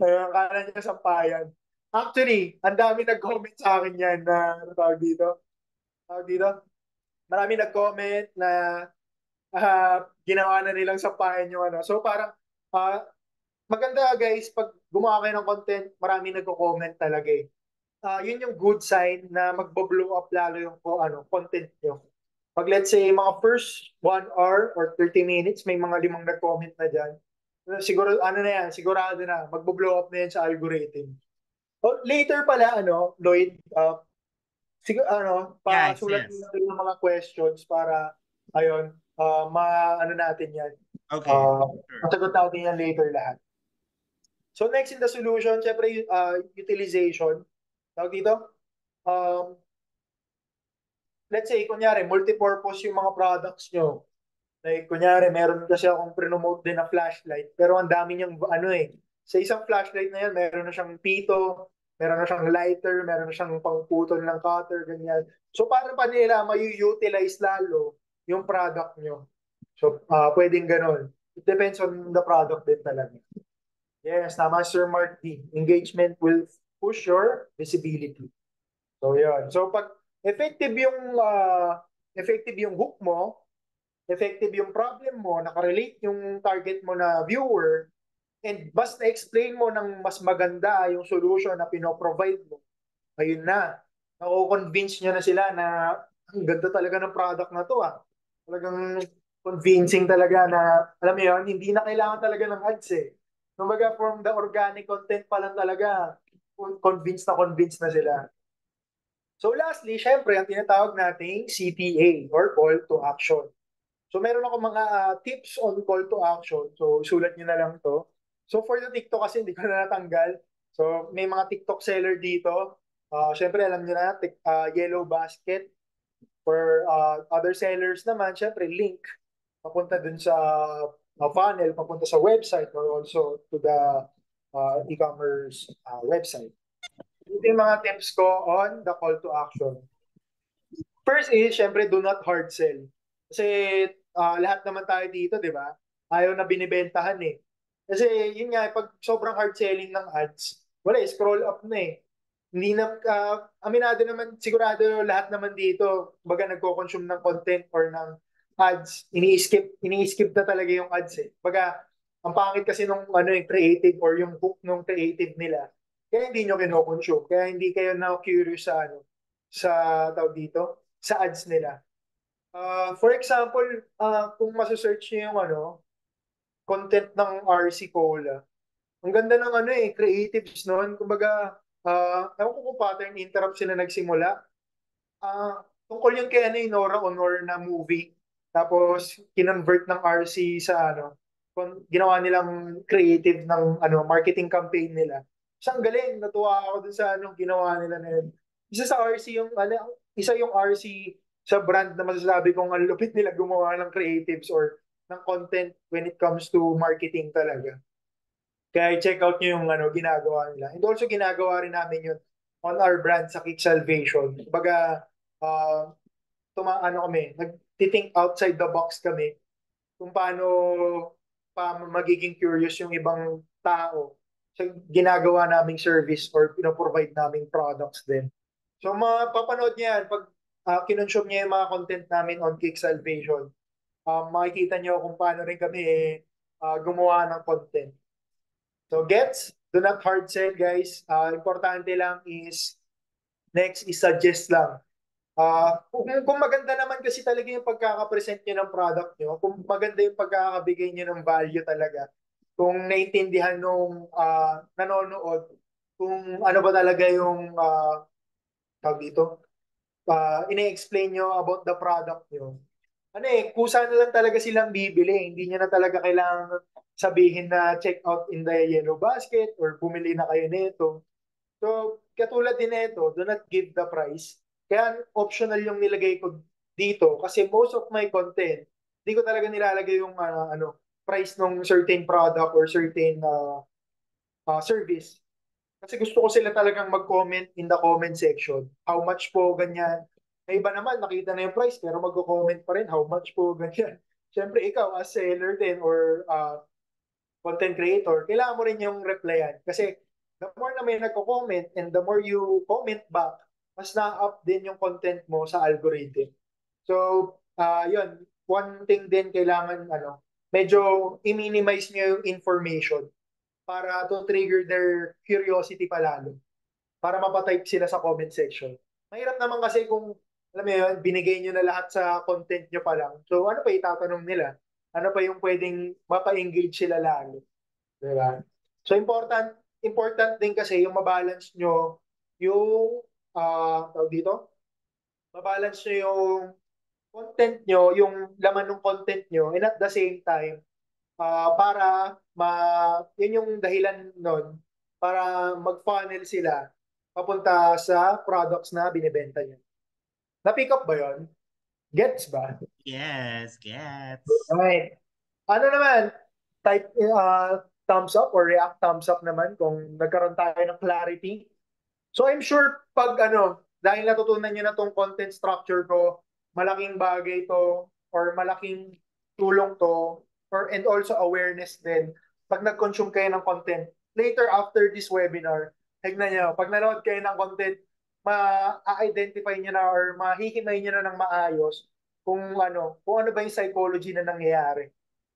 Akala niya sampayan. Actually, ang dami nag-comment sa akin yan na tawag dito. Tawag dito. Marami nag-comment na ginawa na nilang sampayan yung ano. So parang maganda guys, pag gumawa kayo ng content, marami nagko-comment talaga eh. Yun yung good sign na magbo-blow up lalo yung content nyo. Pag let's say mga first 1 hour or 30 minutes, may mga 5 nag-comment na dyan. Siguro, sigurado na, magbo-blow up na yan sa algorithm. Later pala, Lloyd, pasulat Yes. natin ng mga questions para, ayun, natin yan. Okay. Sure. Masagot natin yan later lahat. So next in the solution, syempre, utilization. Tawag dito, let's say, kunyari, multi-purpose yung mga products nyo. Like, kunyari, meron kasi akong pre-promote din na flashlight, pero ang dami niyang, sa isang flashlight na yan, meron na siyang pito, meron na siyang lighter, meron na siyang pangputol ng cutter, ganyan. So, para pa nila may-utilize lalo yung product nyo. So, pwedeng ganun. It depends on the product din talaga. Yes, tama, Sir Mark D. Engagement will push your visibility. So, yun. So, pag effective yung hook mo, effective yung problem mo, nakarelate yung target mo na viewer, and mas na-explain mo ng mas maganda yung solution na pinoprovide mo, ayun na. Nako-convince nyo na sila na ang ganda talaga ng product na to Talagang convincing talaga na, alam mo yun, hindi na kailangan talaga ng ads eh. Kumbaga from the organic content pa lang talaga, convinced na sila. So lastly, syempre, ang tinatawag nating CTA or call to action. So meron ako mga tips on call to action. So sulat nyo na lang to. So for the TikTok kasi hindi ko na natanggal. So may mga TikTok seller dito. Syempre alam nyo na, Yellow Basket. For other sellers naman, syempre link. Papunta dun sa funnel, papunta sa website or also to the e-commerce website. Ito yung mga tips ko on the call to action. First is, syempre, do not hard sell. Kasi lahat naman tayo dito, di ba? Ayaw na binibentahan eh. Kasi yun nga, pag sobrang hard selling ng ads, wala, scroll up na eh. Hindi na, aminado naman, sigurado lahat naman dito, baga nagko-consume ng content or ng ads, ini-skip na talaga yung ads eh. Baga, ang pangit kasi nung creative or yung hook nung creative nila. Kaya hindi nyo kino-consume. Kaya hindi kayo na curious sa tawag dito, sa ads nila. For example, kung masasearch nyo yung content ng RC Cola, Ang ganda ng ano creatives noon. Kumbaga, ewan ko kung pattern interrupt sila nagsimula. Tungkol yun kay ano, Nora Honor na movie. Tapos, kinonvert ng RC sa ano, ginawa nilang creative ng ano marketing campaign nila. Isang galing, natuwa ako dun sa ano ginawa nila na yun. Isa sa RC yung ano, isa yung RC sa brand na masasabi kong ang lupit nila gumawa ng creatives or ng content when it comes to marketing talaga. Kaya check out nyo yung ano, ginagawa nila. And also ginagawa rin namin yun on our brand sa Kick Salvation. Kumbaga, ano kami, nag-think outside the box kami kung paano pa magiging curious yung ibang tao sa ginagawa naming service or pinoprovide naming products din. So mapapanood niya yan pag kinonsume niya yung mga content namin on Kick Salvation. Makikita niyo kung paano rin kami gumawa ng content. So gets, do not hard sell guys. Importante lang is next is suggest lang. Kung maganda naman kasi talaga yung pagkakapresent nyo ng product nyo, kung maganda yung pagkakabigay nyo ng value talaga, kung naintindihan nung nanonood, kung ano ba talaga yung tawag dito, ine-explain nyo about the product nyo. Ano kusa na lang talaga silang bibili. Hindi nyo na talaga kailangan sabihin na check out in the yellow basket or bumili na kayo nito. So, katulad din nito, do not give the price. Kaya optional yung nilagay ko dito kasi most of my content, hindi ko talaga nilalagay yung price ng certain product or certain service. Kasi gusto ko sila talagang mag-comment in the comment section. How much po, ganyan. May iba naman, nakita na yung price, pero mag-comment pa rin, how much po, ganyan. Siyempre, ikaw as seller din or content creator, kailangan mo rin yung replyan. Kasi the more na may nagko-comment and the more you comment back, mas na-up din yung content mo sa algorithm. So, yun. One thing din kailangan, medyo i-minimize nyo yung information para to trigger their curiosity palalo. Para mapatype sila sa comment section. Mahirap naman kasi kung, alam mo yun, binigay nyo na lahat sa content nyo pa lang. So, ano pa itatanong nila? Ano pa yung pwedeng mapa-engage sila lalo? Diba? So, important din kasi yung mabalance nyo yung, tawag dito, mabalance nyo yung content nyo, yung laman ng content nyo, and at the same time, para yun yung dahilan nun, para mag-funnel sila papunta sa products na binibenta nyo. Na-pick up ba yun? Gets ba? Yes, gets. Right. Ano naman, type thumbs up or react thumbs up naman kung nagkaroon tayo ng clarity. So I'm sure pag dahil natutunan nyo na tong content structure ko, malaking bagay to or malaking tulong to and also awareness din. Pag nag-consume kayo ng content, later after this webinar, tignan nyo, pag nanood kayo ng content, ma-identify nyo na or mahihimay nyo na ng maayos kung ano ba yung psychology na nangyayari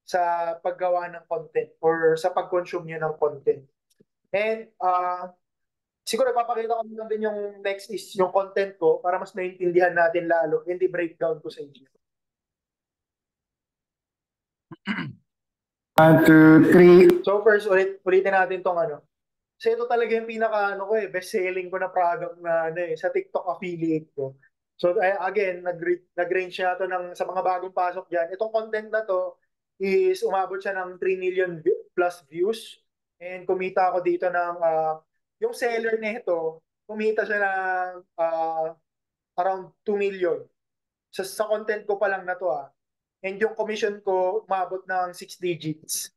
sa paggawa ng content or sa pag-consume nyo ng content. And siguro papakita ko lang din yung next is yung content ko para mas maintindihan natin lalo, hindi breakdown ko sa inyo. 1, 2, 3. So first, ulitin natin tong Kasi ito talaga yung pinaka best selling ko na product na sa TikTok affiliate ko. So again, nag-range siya to sa mga bagong pasok diyan. Itong content na to is umabot siya ng 3 million plus views and kumita ako dito ng yung seller nito, kumita siya ng around 2 million. Sa content ko pa lang na to And yung commission ko umabot ng 6 digits.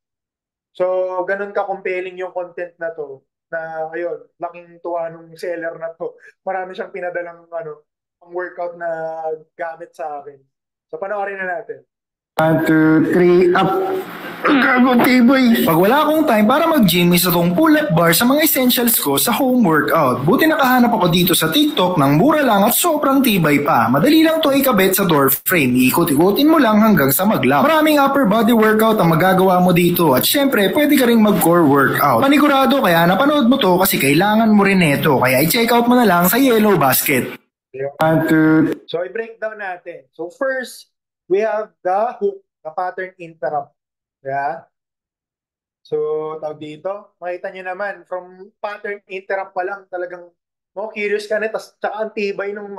So, ganun ka-compelling yung content na to na ayun, laking tuwa nung seller na to. Marami siyang pinadalang ang workout na gamit sa akin. So, panoorin na natin. 1, 2, 3, up! Gagawin tiboy! Pag wala akong time para mag-gym, isa tong pull-up bar sa mga essentials ko sa home workout. Buti nakahanap ako dito sa TikTok ng mura lang at sobrang tibay pa. Madali lang to ikabit sa door frame. Ikot-ikotin mo lang hanggang sa mag-lock. Maraming upper body workout ang magagawa mo dito at syempre pwede ka ring mag-core workout. Panigurado kaya napanood mo to kasi kailangan mo rin ito. Kaya i-check out mo na lang sa Yellow Basket. 1, 2, So, i-breakdown natin. So, first, we have the hook, the pattern interrupt. Yeah? So, tawag dito, makita nyo naman, from pattern interrupt pa lang, talagang curious ka na, tas tsaka ang tibay nung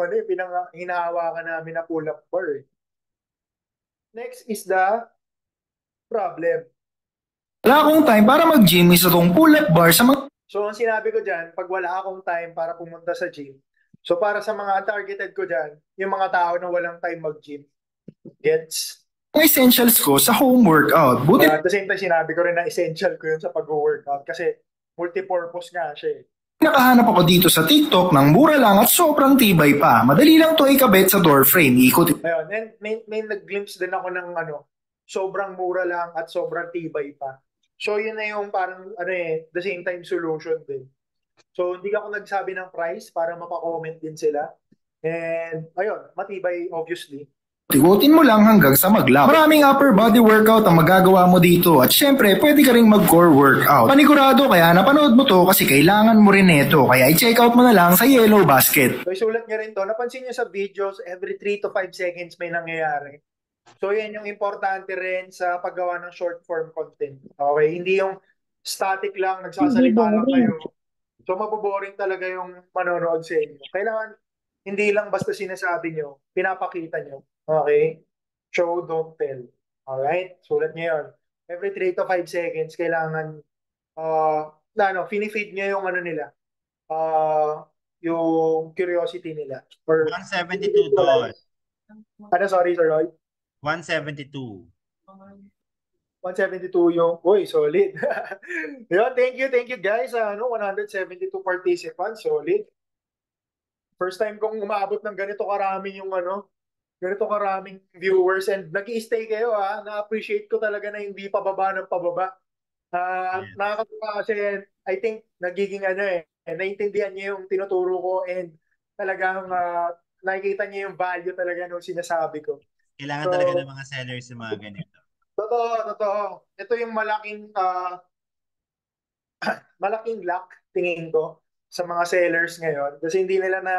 hinahawakan namin na pull-up bar. Next is the problem. Wala akong time para mag-gym, isa tong pull-up bar sa mga So, ang sinabi ko dyan, pag wala akong time para pumunta sa gym, so para sa mga targeted ko dyan, yung mga tao na walang time mag-gym, gets? essentials ko sa home workout. Buti At the same time, sinabi ko rin na essential ko yun sa pag-workout kasi multi-purpose nga siya eh. nakahanap ako dito sa TikTok ng mura lang at sobrang tibay pa. Madali lang to ikabit sa door frame. Ikot Ayun, and may nag-glimpse din ako ng sobrang mura lang at sobrang tibay pa. So yun na yung parang the same time solution din. So hindi ako nagsabi ng price para mapa-comment din sila. And ayun, matibay obviously. Igutin mo lang hanggang sa mag-lap. Maraming upper body workout ang magagawa mo dito at syempre pwede ka ring mag-core workout. Panigurado kaya napanood mo to kasi kailangan mo rin ito kaya i-check out mo na lang sa Yellow Basket. So isulat niya rin to. Napansin niyo sa videos every 3 to 5 seconds may nangyayari. So yan yung importante rin sa paggawa ng short form content. Okay, hindi yung static lang, nagsasalita lang kayo. So maboboring talaga yung manonood sa inyo. Kailangan hindi lang basta sinasabi nyo, pinapakita nyo. Okay? Show, don't tell. Alright? Sulat nyo yun. Every 3 to 5 seconds, kailangan finifeed nyo yung nila, yung curiosity nila. Or 172 doon. Sorry, Sir Roy? 172. 172 yung, uy, solid. Yun, thank you guys. 172 participants, solid. First time kong umabot ng ganito karaming ganito karaming viewers and nag-i-stay kayo Na-appreciate ko talaga na hindi pababa ng pababa. Nakakatuwa kasi I think nagiging naiintindihan niyo yung tinuturo ko and talagang nakikita niyo yung value talaga nung sinasabi ko. Kailangan talaga ng mga sellers yung mga ganito. Totoo. Ito yung malaking luck tingin ko sa mga sellers ngayon kasi hindi nila na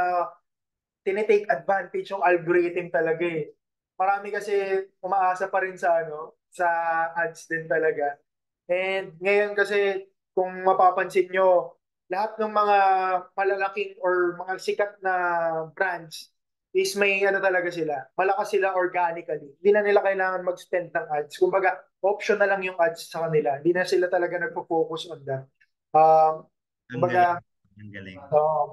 tinitake advantage yung algorithm talaga eh. Marami kasi umaasa pa rin sa sa ads din talaga. And ngayon kasi kung mapapansin nyo, lahat ng mga malalaking or mga sikat na brands is may talaga sila. Malakas sila organically. Hindi na nila kailangan mag-spend ng ads. Kumbaga, option na lang yung ads sa kanila. Hindi na sila talaga nagpo-focus on that. Kumbaga, ang galing.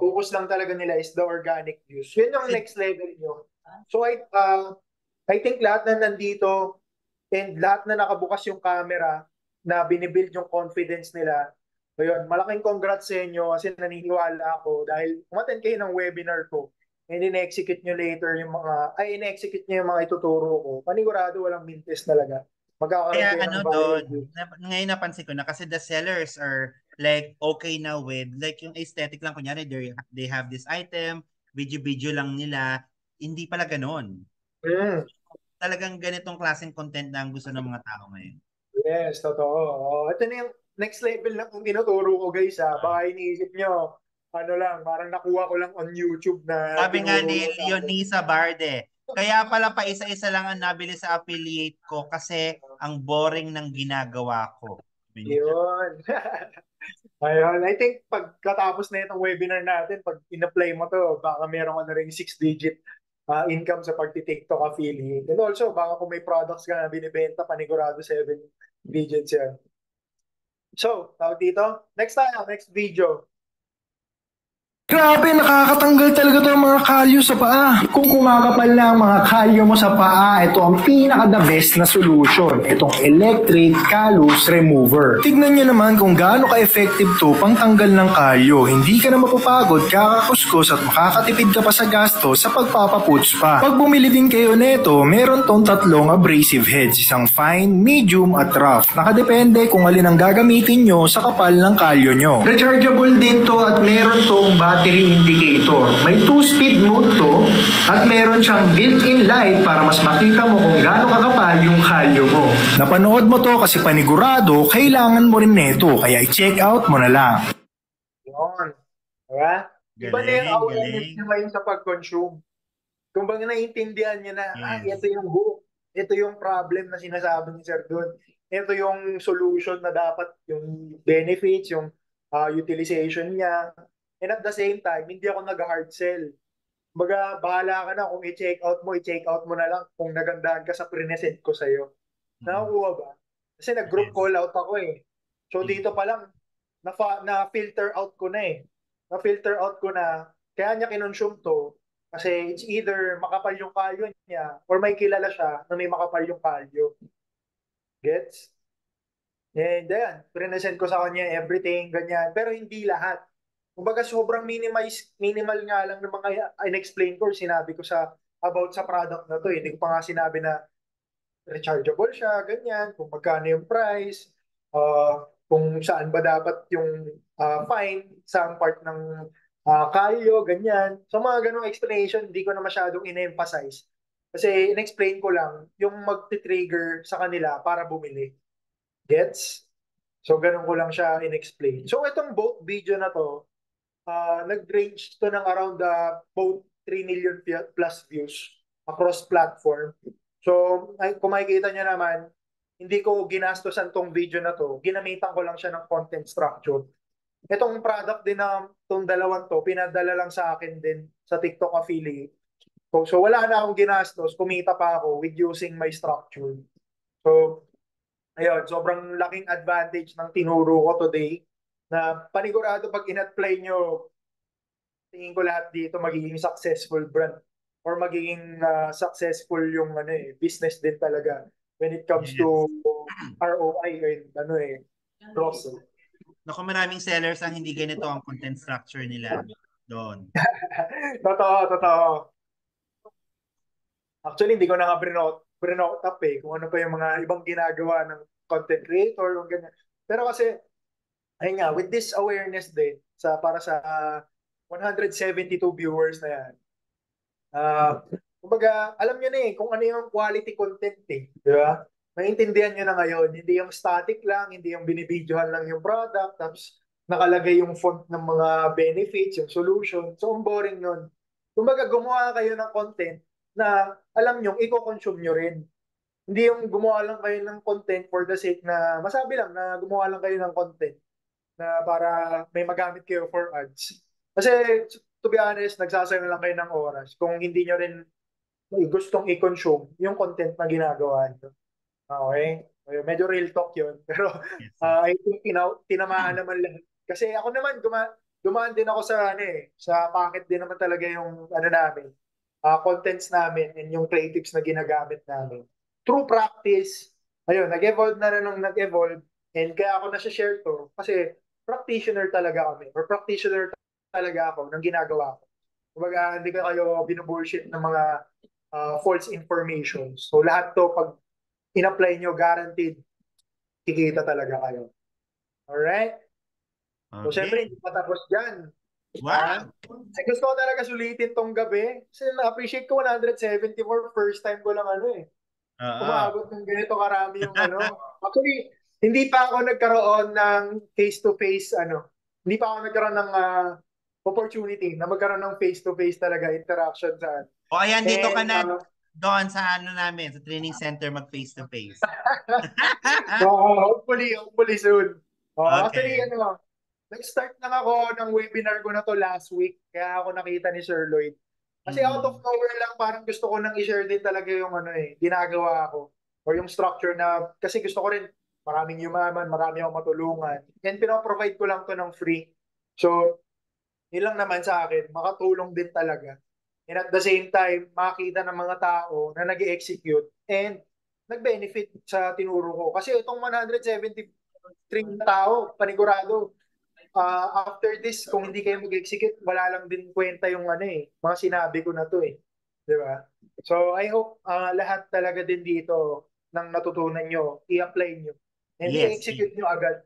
Focus lang talaga nila is the organic views. Yun yung next level nyo. So I think lahat na nandito and lahat na nakabukas yung camera na binibuild yung confidence nila. Ayun, malaking congrats sa inyo kasi naniniwala ako dahil umattend kayo ng webinar ko and in-execute nyo later in-execute nyo yung mga ituturo ko. Panigurado walang mintes talaga. Kaya doon, ngayon napansin ko na kasi the sellers are like okay now with like yung aesthetic lang kunyari they have this item, video lang nila, hindi pala ganoon. Talagang ganitong klaseng content na ang gusto ng mga tao ngayon. Yes, totoo. Ito na yung next level na kung tinuturo ko guys Baka iniisip nyo, parang nakuha ko lang on YouTube na sabi nga ni Leonisa Barde, kaya pala pa isa-isa lang ang nabili sa affiliate ko kasi ang boring ng ginagawa ko. Yun. Ayun, I think pagkatapos na itong webinar natin, pag in-apply mo to, baka meron ka na rin 6-digit income sa pagti-TikTok affiliate. And also, baka kung may products ka na binibenta, panigurado 7 digits yan. So, tawag dito. Next video. Grabe, nakakatanggal talaga to ng mga kalyo sa paa. Kung kumakapal na ang mga kalyo mo sa paa, ito ang pinaka-the best na solution. Itong electric callus remover. Tignan nyo naman kung gaano ka-effective to pang tanggal ng kalyo. Hindi ka na mapapagod, kakakuskus at makakatipid ka pa sa gasto sa pagpapaputs pa. Pag bumili din kayo neto, meron tong 3 abrasive heads. Isang fine, medium at rough. Nakadepende kung alin ang gagamitin nyo sa kapal ng kalyo nyo. Rechargeable din to at meron tong battery indicator. May 2-speed mode to at meron siyang built-in light para mas makita mo kung gaano kakapal yung kalyo mo. Napanood mo to kasi panigurado, kailangan mo rin neto kaya i-check out mo na lang. Yun. Diba? Iba na yung awareness nyo ngayon sa pag-consume. Kung bang naiintindihan nyo na, ito yung hook. Ito yung problem na sinasabi ni Sir doon. ito yung solution na dapat, yung benefits, yung utilization niya. And at the same time, hindi ako nag-hard sell. Baga, bahala ka na kung i-check out mo na lang kung nagandahan ka sa present ko sa'yo. Nakakuha ba? Kasi nag-group Yes. call out ako eh. So dito pa lang, na-filter out ko na eh. Na-filter out ko na, kaya niya kinonsume to, kasi it's either makapal yung kalyo niya or may kilala siya na may makapal yung kalyo. Gets? And then, present ko sa kanya everything, ganyan. Pero hindi lahat. Kumbaga sobrang minimal nga lang ng mga in-explain ko or sinabi ko about sa product na to. Hindi ko pa nga sinabi na rechargeable siya, ganyan, kung magkano yung price, kung saan ba dapat yung fine, saan part ng kalyo, ganyan. So mga ganong explanation, hindi ko na masyadong in-emphasize. Kasi in-explain ko lang yung magti-trigger sa kanila para bumili. Gets? So ganun ko lang siya in-explain. So itong boat video na to, nag-range to ng around both 3 million plus views across platform. So, kung makikita nyo naman, hindi ko ginastosan tong video na to. Ginamitan ko lang siya ng content structure. Itong product din na itong dalawang to, pinadala lang sa akin din sa TikTok affiliate. So wala na akong ginastos. Kumita pa ako with using my structure. So, ayun, sobrang laking advantage ng tinuro ko today na panigurado pag in-apply nyo, tingin ko lahat dito magiging successful brand or magiging successful yung business din talaga when it comes Yes. to ROI and growth. Naku, maraming sellers ang hindi ganito ang content structure nila doon. Totoo, totoo. Actually, hindi ko na nga brinout up kung ano pa yung mga ibang ginagawa ng content creator o ganyan. Pero kasi, ayun nga, with this awareness din para sa 172 viewers na yan, kumbaga, alam nyo na kung ano yung quality content di ba? Maintindihan nyo na ngayon, hindi yung static lang, hindi yung binibidyohan lang yung product, tapos nakalagay yung font ng mga benefits, yung solution. So, ang boring nun. Kumbaga, gumawa kayo ng content na alam nyo, i-consume nyo rin. Hindi yung gumawa lang kayo ng content for the sake na, masabi lang na gumawa lang kayo ng content na para may magamit kayo for ads. Kasi, to be honest, nagsasayang lang kayo ng oras kung hindi nyo rin gustong i-consume yung content na ginagawa nyo. Okay? Medyo real talk yun. Pero Yes. I think tinamaan naman lang. Kasi ako naman, dumaan din ako sa packet din naman talaga yung namin, contents namin and yung creatives na ginagamit namin. Through practice, ayun, nag-evolve na rin nung nag-evolve and kaya ako na-share to kasi practitioner talaga kami or practitioner talaga ako ng ginagawa ko. Kumbaga, hindi ka kayo binubullshit ng mga false information. So lahat to pag in-apply nyo, guaranteed, kikita talaga kayo. Alright? So, syempre, Okay. hindi pa tapos dyan. Wow! Gusto ko talaga sulitin tong gabi. Kasi na-appreciate ko 174, first time ko lang Oo. umabot ng ganito karami yung Actually, hindi pa ako nagkaroon ng face-to-face, hindi pa ako nagkaroon ng opportunity na magkaroon ng face-to-face talaga interaction sa. O ayan, dito ka And, na doon sa namin, sa training center mag face-to-face. hopefully soon. Actually, Okay. nag-start lang ako ng webinar ko na to last week. Kaya ako nakita ni Sir Lloyd. Kasi out of nowhere lang, parang gusto ko nang i-share din talaga yung ginagawa ko. Or yung structure na, kasi gusto ko rin, maraming yumaman, marami akong matulungan. And pinaprovide ko lang to ng free. So, yun lang naman sa akin, makatulong din talaga. And at the same time, makita ng mga tao na nag execute and nag-benefit sa tinuro ko. Kasi itong 173 tao, panigurado, after this, kung hindi kayo mag-execute, wala lang din kwenta yung mga sinabi ko na to Di ba? So, I hope lahat talaga din dito ng natutunan nyo, i-apply nyo. And Yes. i-execute nyo agad.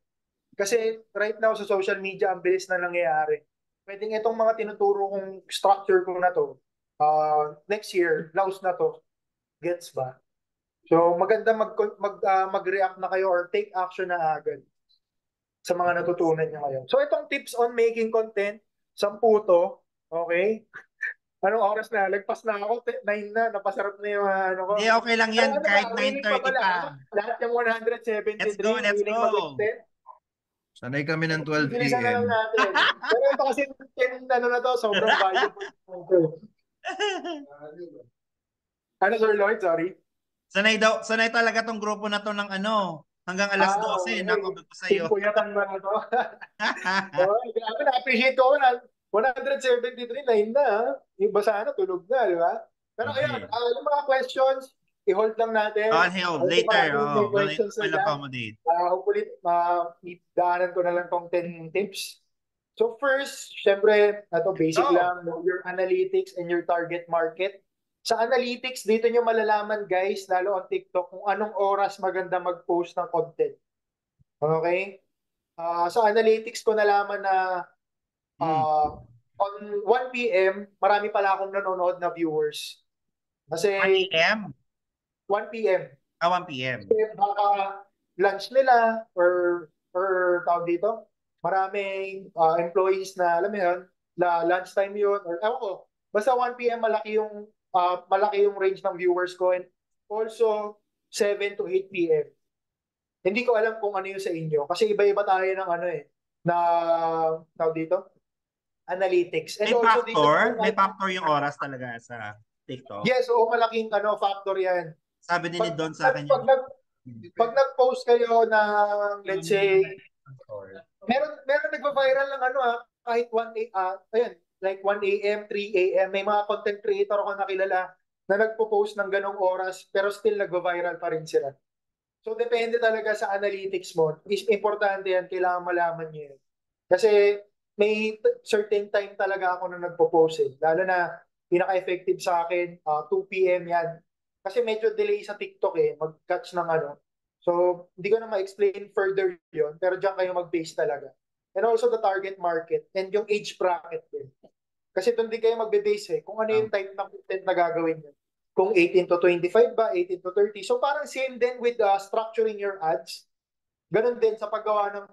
Kasi right now sa social media, ang bilis na nangyayari. Pwedeng itong mga tinuturo kong structure ko na to, next year, laos na to. Gets ba? So, maganda mag-react na kayo or take action na agad sa mga natutunan niyo ngayon. So, itong tips on making content, 10 to, okay? Anong oras na? Lagpas na ako, 9 na, napasarap na yung ano ko. Hindi, okay lang Pero yan. ano ba, Kahit willing pa 9:30 pala, pa. ha? Lahat yung Let's go, 173, let's willing go. mag-extend. Sanay kami ng 12 Bilisan na lang a.m. natin. Pero ito kasi, ano na to, sobrang valuable. Ano, Sir Lloyd, sorry. Sanay talaga tong grupo na to ng ano, hanggang alas 12. Okay. Nako, ko sa'yo. Timpuyatan mo na to. Okay, grabe, na-appreciate ko. 173, 9 na, ha? Yung iba sana, tulog na, di ba? Pero ayun, Okay. yung mga questions, i-hold lang natin. I'll hold Alam ko later. maraming may Oh, questions na we'll dyan. accommodate. Hopefully, idaanan ko na lang tong 10 tips. So first, syempre, ito basic Go. lang, know your analytics and your target market. Sa analytics, dito nyo malalaman guys, lalo on TikTok, kung anong oras maganda mag-post ng content. Okay? Sa analytics ko nalaman na on 1 p.m., marami pala akong nanonood na viewers. Kasi 1 a.m.? 1 p.m. 1 p.m. Baka lunch nila or tawag dito, maraming employees na alam mo yun, lunchtime yun or ewan ko. Basta 1 p.m. malaki yung range ng viewers ko and also 7 to 8 p.m. Hindi ko alam kung ano yung sa inyo kasi iba-iba tayo ng ano na tawag dito, analytics. And May also dito factor? May factor yung oras talaga sa TikTok. yes, oo, malaking factor 'yan. Sabi din ni Pag, Don sa akin pag, yun. pag nag-post kayo ng, let's say, meron nagva-viral ng ano kahit 1 ayun, like 1 a.m., 3 a.m., may mga content creator ako nakilala na nagpo-post ng ganong oras pero still nagva-viral pa rin sila. So depende talaga sa analytics mo. Is importante yan, kailangan malaman niyo yun. Kasi may certain time talaga ako na nagpo-post Lalo na pinaka-effective sa akin, 2 p.m. yan. Kasi medyo delay sa TikTok mag-catch ng ano. So, hindi ko na ma-explain further yon pero diyan kayo mag-base talaga. And also the target market and yung age bracket din. Kasi doon din kayo magbe-base kung ano yung type ng content na gagawin nyo. Kung 18 to 25 ba, 18 to 30. So parang same din with structuring your ads. Ganun din sa paggawa ng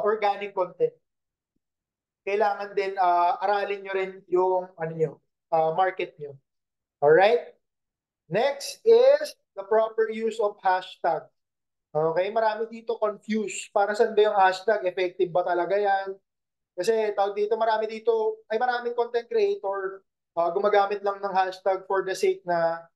organic content. Kailangan din aralin nyo rin yung market nyo. Alright? Next is the proper use of hashtag. Okay, marami dito confused. Para saan ba yung hashtag? Effective ba talaga yan? Kasi tawag dito, maraming content creator gumagamit lang ng hashtag for the sake na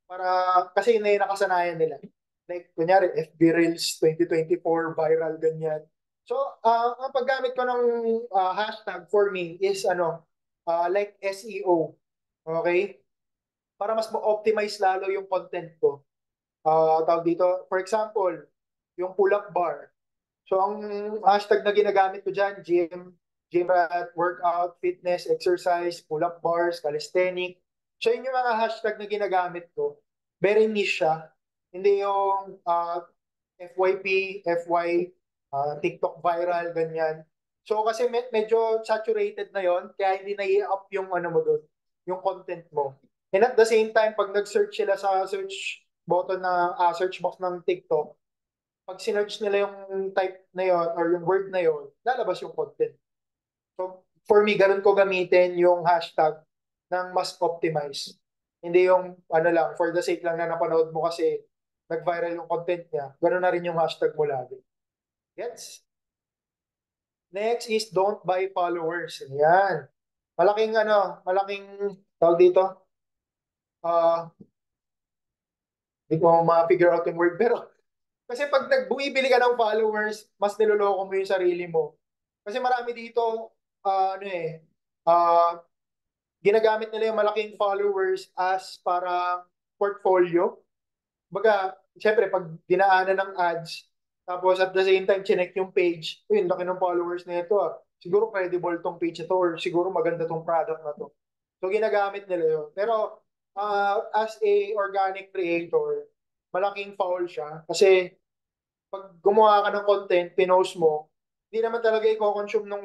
para kasi yun na yung nakasanayan nila. Like, kunyari, FB Reels 2024, viral, ganyan. So, ang paggamit ko ng hashtag for me is like SEO. Okay? Para mas ma-optimize lalo yung content ko. Tawag dito, for example, yung pull-up bar. So, ang hashtag na ginagamit ko dyan, gym rat, workout, fitness, exercise, pull-up bars, calisthenic. So, yun yung mga hashtag na ginagamit ko. Very niche siya. Hindi yung FYP, FY, TikTok viral, ganyan. So, kasi medyo saturated na yon kaya hindi na i-up yung ano mo doon, yung content mo. And at the same time, pag nag-search sila sa search button search box ng TikTok, pag sinerch nila yung type na yon or yung word na yon, lalabas yung content. So, for me, ganun ko gamitin yung hashtag ng mas optimize. Hindi yung lang, for the sake lang na napanood mo kasi nag-viral yung content niya. Ganun na rin yung hashtag mo lagi. Gets? Next is don't buy followers. Yan. Malaking tawag dito. Hindi ko ma-figure out yung word pero kasi pag bumibili ka ng followers, mas niloloko mo yung sarili mo. Kasi marami dito, ginagamit nila yung malaking followers as parang portfolio. Baga, syempre, pag dinaanan ng ads, tapos at the same time, chinek yung page, yun, laki ng followers na ito Siguro credible tong page ito or siguro maganda tong product na to. So, ginagamit nila yun. Pero, as a organic creator, malaking foul siya. Kasi, pag gumawa ka ng content, pinost mo, hindi naman talaga i-consume ng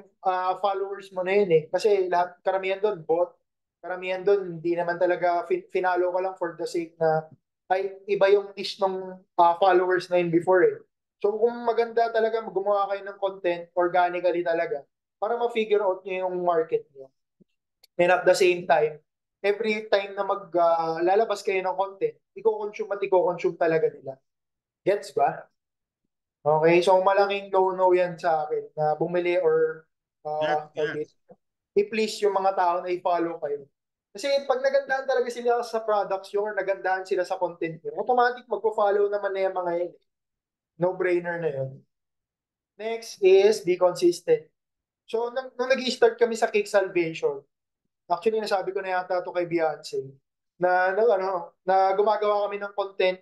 followers mo na yun Kasi karamihan doon, bot. Karamihan doon, hindi naman talaga finalo ka lang for the sake na ay iba yung niche ng followers na yun before So kung maganda talaga gumawa kayo ng content organically talaga para ma-figure out nyo yung market nyo. And at the same time, every time na lalabas kayo ng content, i-consume at i-consume talaga nila. Gets ba? Okay, so malaking no-no yan sa akin na bumili or Yeah. i-please yung mga tao na i-follow kayo. Kasi pag nagandahan talaga sila sa products nyo or nagandahan sila sa content nyo, automatic magpo-follow naman na yung mga yun. No-brainer na yun. Next is be consistent. So, nung nag-start kami sa Cake Salvation, actually, nasabi ko na yata ito kay Beyonce, na gumagawa kami ng content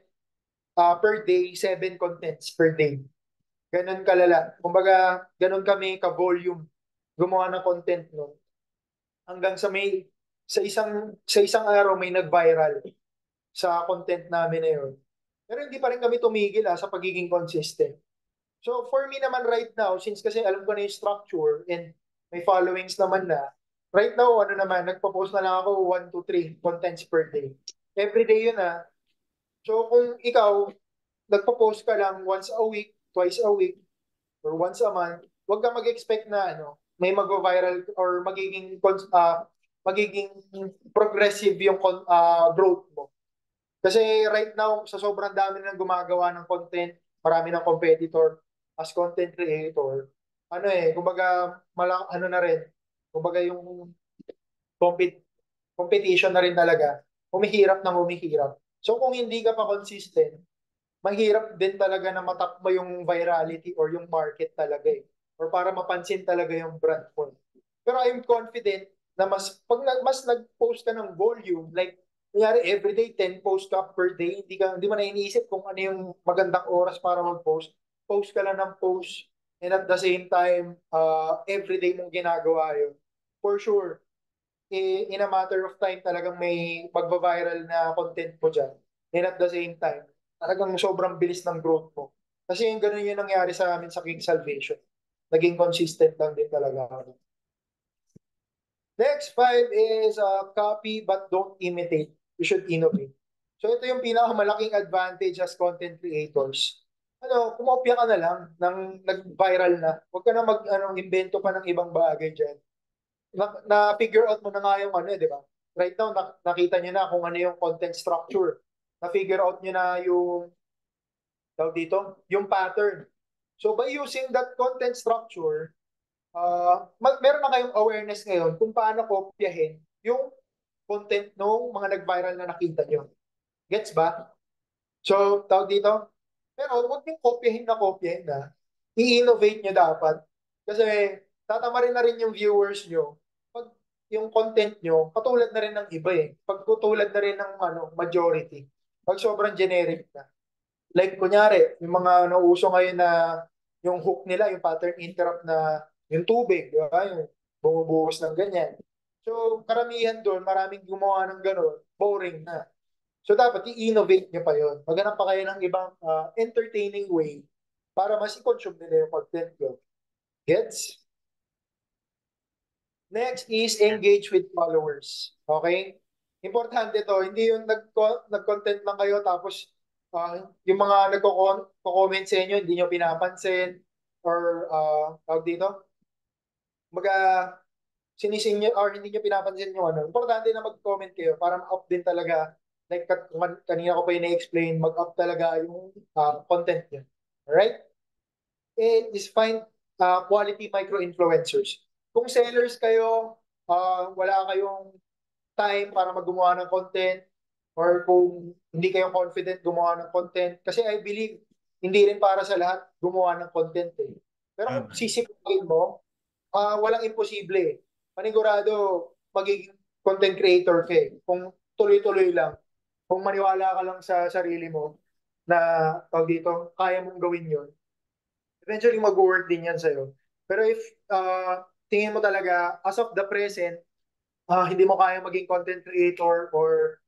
per day, 7 contents per day. Ganun kalala. Kumbaga, ganun kami ka-volume gumawa ng content no. Hanggang sa isang araw may nag-viral sa content namin na yun. Pero hindi pa rin kami tumigil sa pagiging consistent. So for me naman right now, since kasi alam ko na yung structure and may followings naman na, right now, nagpo-post na lang ako 1 to 3 contents per day. Every day yun So kung ikaw, nagpo-post ka lang once a week, twice a week, or once a month, huwag ka mag-expect na may mag-viral or magiging progressive yung growth mo. Kasi right now, sa sobrang dami ng gumagawa ng content, marami ng competitor as content creator. Kumbaga, na rin. Kumbaga yung competition na rin talaga. Humihirap na humihirap. So kung hindi ka pa consistent, mahirap din talaga na matap mo yung virality or yung market talaga or para mapansin talaga yung brand mo. Pero I'm confident na mas nag-post ka ng volume, like kunyari everyday 10 post ka per day, hindi mo na iniisip kung ano yung magandang oras para mag-post. Post ka lang ng post and at the same time, everyday mong ginagawa yun. For sure, in a matter of time talagang may magba-viral na content mo dyan. And at the same time, talagang sobrang bilis ng growth mo. Kasi yung ganun yung nangyari sa amin sa King Salvation. Naging consistent lang din talaga ako. Next 5 is copy but don't imitate. You should innovate. So ito yung pinakamalaking advantage as content creators. Kumopya ka na lang ng nag-viral na. Huwag ka na invento pa ng ibang bagay dyan. Na-figure out mo na nga yung di ba? Right now, nakita nyo na kung ano yung content structure. Na-figure out nyo na yung pattern. So by using that content structure, meron na kayong awareness ngayon kung paano kopyahin yung content ng mga nag-viral na nakita nyo. Gets ba? So, pero huwag yung kopyahin na. I-innovate nyo dapat. Kasi tatama rin na rin yung viewers nyo pag yung content nyo, katulad na rin ng iba Pag katulad na rin ng majority. Pag sobrang generic na. Like, kunyari, yung mga nauuso ngayon na yung hook nila, yung pattern interrupt na yung tubig, di ba? Yung bumubuhos ng ganyan. So, karamihan doon, maraming gumawa ng gano'n, boring na. So, dapat i-innovate nyo pa yun. Maghanap pa kayo ng ibang entertaining way para mas i-consume nila yung content nyo. Gets? Next is engage with followers. Okay? Importante to. Hindi yung nag-content lang kayo tapos yung mga nagko-comment sa inyo, hindi nyo pinapansin or tawag dito, sinising nyo or hindi nyo pinapansin yung Importante na mag-comment kayo para ma-up din talaga. Like kanina ko pa yung na-explain, mag-up talaga yung content nyo. Alright? And is find quality micro-influencers. Kung sellers kayo, wala kayong time para maggumawa ng content or kung hindi kayo confident gumawa ng content, kasi I believe hindi rin para sa lahat gumawa ng content Pero kung sisipagin mo, walang imposible Panigurado, magiging content creator ka Kung tuloy-tuloy lang, kung maniwala ka lang sa sarili mo na kaya mong gawin yon, eventually mag-work din yan sa'yo. Pero if tingin mo talaga, as of the present, hindi mo kaya maging content creator or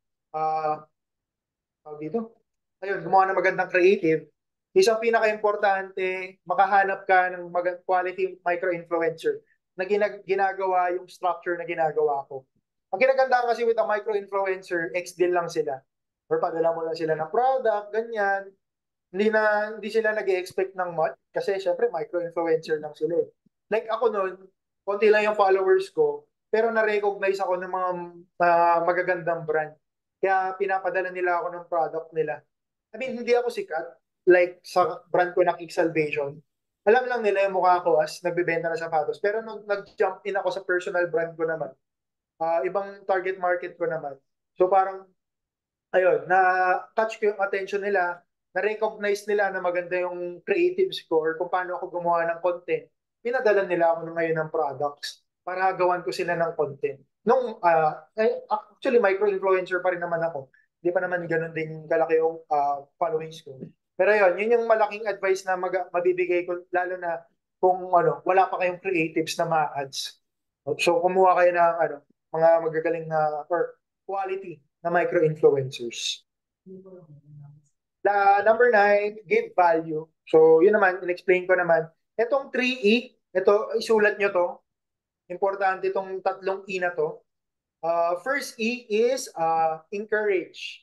gumawa ng magandang creative, isang pinaka-importante, makahanap ka ng quality micro-influencer na ginagawa yung structure na ginagawa ko. Ang kinaganda kasi with a micro-influencer, ex-deal lang sila. Or padala mo lang sila ng product, ganyan. Hindi sila nag-expect ng much kasi syempre micro-influencer lang sila Like ako noon, konti lang yung followers ko, pero na-recognize ako ng mga magagandang brand. Kaya pinapadala nila ako ng product nila. I mean, hindi ako sikat, like sa brand ko na Kick Salvation. Alam lang nila yung mukha ko as nagbebenta ng sapatos. Pero nung nag-jump in ako sa personal brand ko naman, ibang target market ko naman. So parang, ayun, na-touch ko yung attention nila, na-recognize nila na maganda yung creatives ko or kung paano ako gumawa ng content. Pinadala nila ako ngayon ng products para gawan ko sila ng content. Actually, micro-influencer pa rin naman ako. Hindi pa naman ganun din kalaki yung followings ko. Pero yun yung malaking advice na mabibigay ko, lalo na kung wala pa kayong creatives na ma-ads. So, kumuha kayo ng mga magagaling na or quality na micro-influencers. Number 9, give value. So, yun naman, in-explain ko naman. Itong 3E, ito, isulat nyo to. Importante itong tatlong E na to. First E is encourage.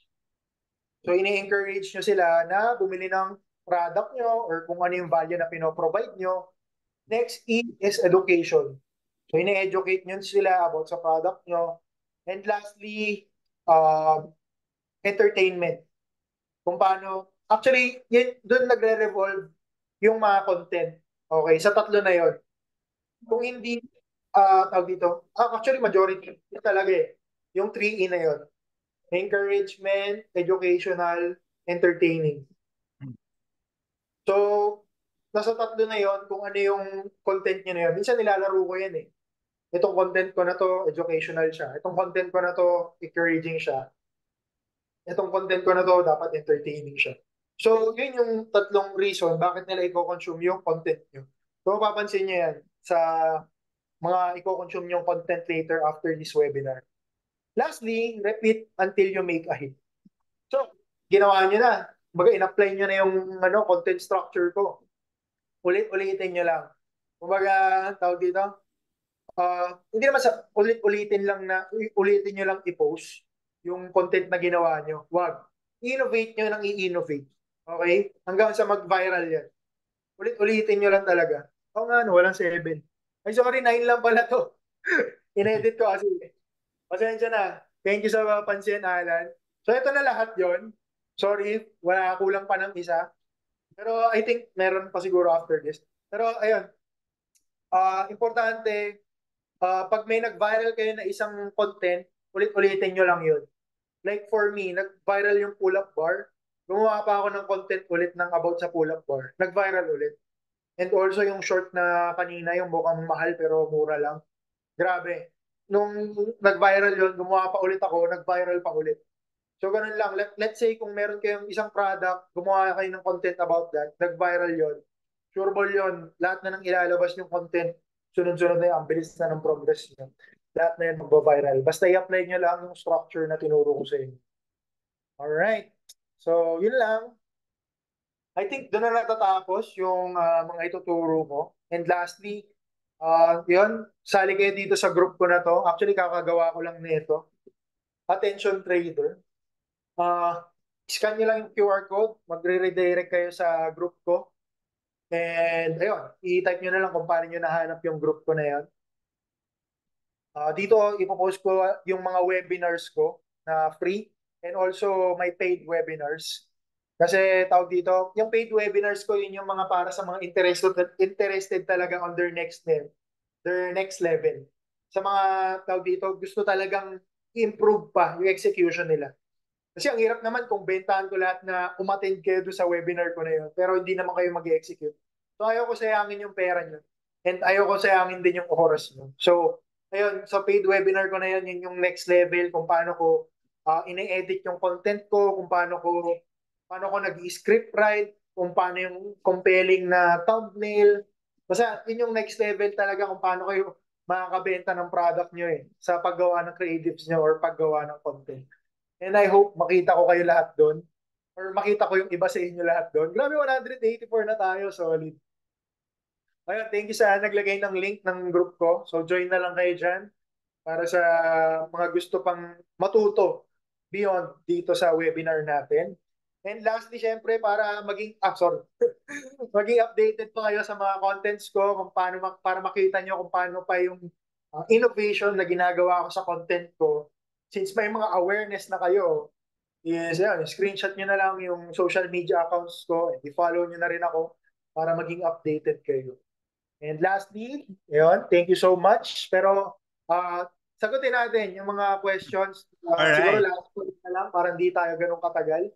So, ini-encourage nyo sila na bumili ng product nyo or kung ano yung value na pinoprovide nyo. Next E is education. So, ini-educate nyo sila about sa product nyo. And lastly, entertainment. Kung paano, actually, doon nagre-revolve yung mga content. Okay, sa tatlo na yon. Kung hindi, tawag dito, actually, majority talaga eh. Yung 3E na yon. Encouragement, educational, entertaining. So, nasa tatlo na yon kung ano yung content nyo na yun. Minsan nilalaro ko yan eh. Itong content ko na to, educational siya. Itong content ko na to, encouraging siya. Itong content ko na to, dapat entertaining siya. So, yun yung tatlong reason bakit nila i-consume yung content nyo. So, mapapansin nyo yan sa mga i-consume yung content later after this webinar. Lastly, repeat until you make a hit. So, ginawa nyo na. Baga, in-apply nyo na yung content structure ko. Ulit-ulitin nyo lang. Kumbaga, tawag dito, hindi naman sa ulit-ulitin lang na, ulitin nyo lang i-post yung content na ginawa nyo. Wag. I-innovate nyo nang i-innovate. Okay? Hanggang sa mag-viral yan. Ulit-ulitin nyo lang talaga. Oo nga, walang 7. Ay, sorry, 9 lang pala to. In-edit ko kasi. Pasensya na. Thank you sa pansin, Alan. So, ito na lahat yon. Sorry, wala kulang pa ng isa. Pero I think meron pa siguro after this. Pero, ayun. Importante, pag may nag-viral kayo na isang content, ulit-ulitin nyo lang yun. Like for me, nag-viral yung pull-up bar. Gumawa pa ako ng content ulit ng about sa pull-up bar. Nag-viral ulit. And also yung short na kanina, yung mukhang mahal pero mura lang. Grabe. Nung nag-viral yun, gumawa pa ulit ako, nag-viral pa ulit. So ganun lang. Let's say kung meron kayong isang product, gumawa kayo ng content about that, nag-viral yun. Sure ball yun. Lahat na nang ilalabas yung content, sunod-sunod na yung bilis na ng progress nyo. Lahat na yun magbabiral. Basta i-apply nyo lang yung structure na tinuro ko sa inyo. Alright. So, yun lang. I think doon na natatapos yung mga ituturo ko. And lastly, yun, sali kayo dito sa group ko na to. Actually, kakagawa ko lang nito. Attention Trader. Scan nyo lang yung QR code. Magre-redirect kayo sa group ko. And ayun, i-type nyo na lang kung paano nyo nahanap yung group ko na yan. Dito, ipopost ko yung mga webinars ko na free and also my paid webinars. Kasi tawag dito, yung paid webinars ko, yun yung mga para sa mga interested talaga on their next level. Sa mga tawag dito, gusto talagang improve pa yung execution nila. Kasi ang hirap naman kung bentahan ko lahat na umattend kayo doon sa webinar ko na yun, pero hindi naman kayo mag-execute. So ayaw ko sayangin yung pera nyo. And ayaw ko sayangin din yung oras nyo. So, ayun, sa paid webinar ko na yun, yun yung next level kung paano ko ine-edit yung content ko, kung paano ko nag-script write, kung paano yung compelling na thumbnail. Basta yun yung next level talaga kung paano kayo makakabenta ng product nyo sa paggawa ng creatives nyo or paggawa ng content. And I hope makita ko kayo lahat doon or makita ko yung iba sa inyo lahat doon. Grabe, 184 na tayo. Solid. Ayun, thank you sa naglagay ng link ng group ko. So join na lang kayo dyan para sa mga gusto pang matuto beyond dito sa webinar natin. And lastly, syempre, para maging updated pa kayo sa mga contents ko kung paano para makita nyo kung paano pa yung innovation na ginagawa ko sa content ko, since may mga awareness na kayo, is yan, screenshot nyo na lang yung social media accounts ko, and i-follow nyo na rin ako para maging updated kayo. And lastly, yun, thank you so much. Pero sagutin natin yung mga questions. Siguro Alright. last point na lang para hindi tayo ganun katagal.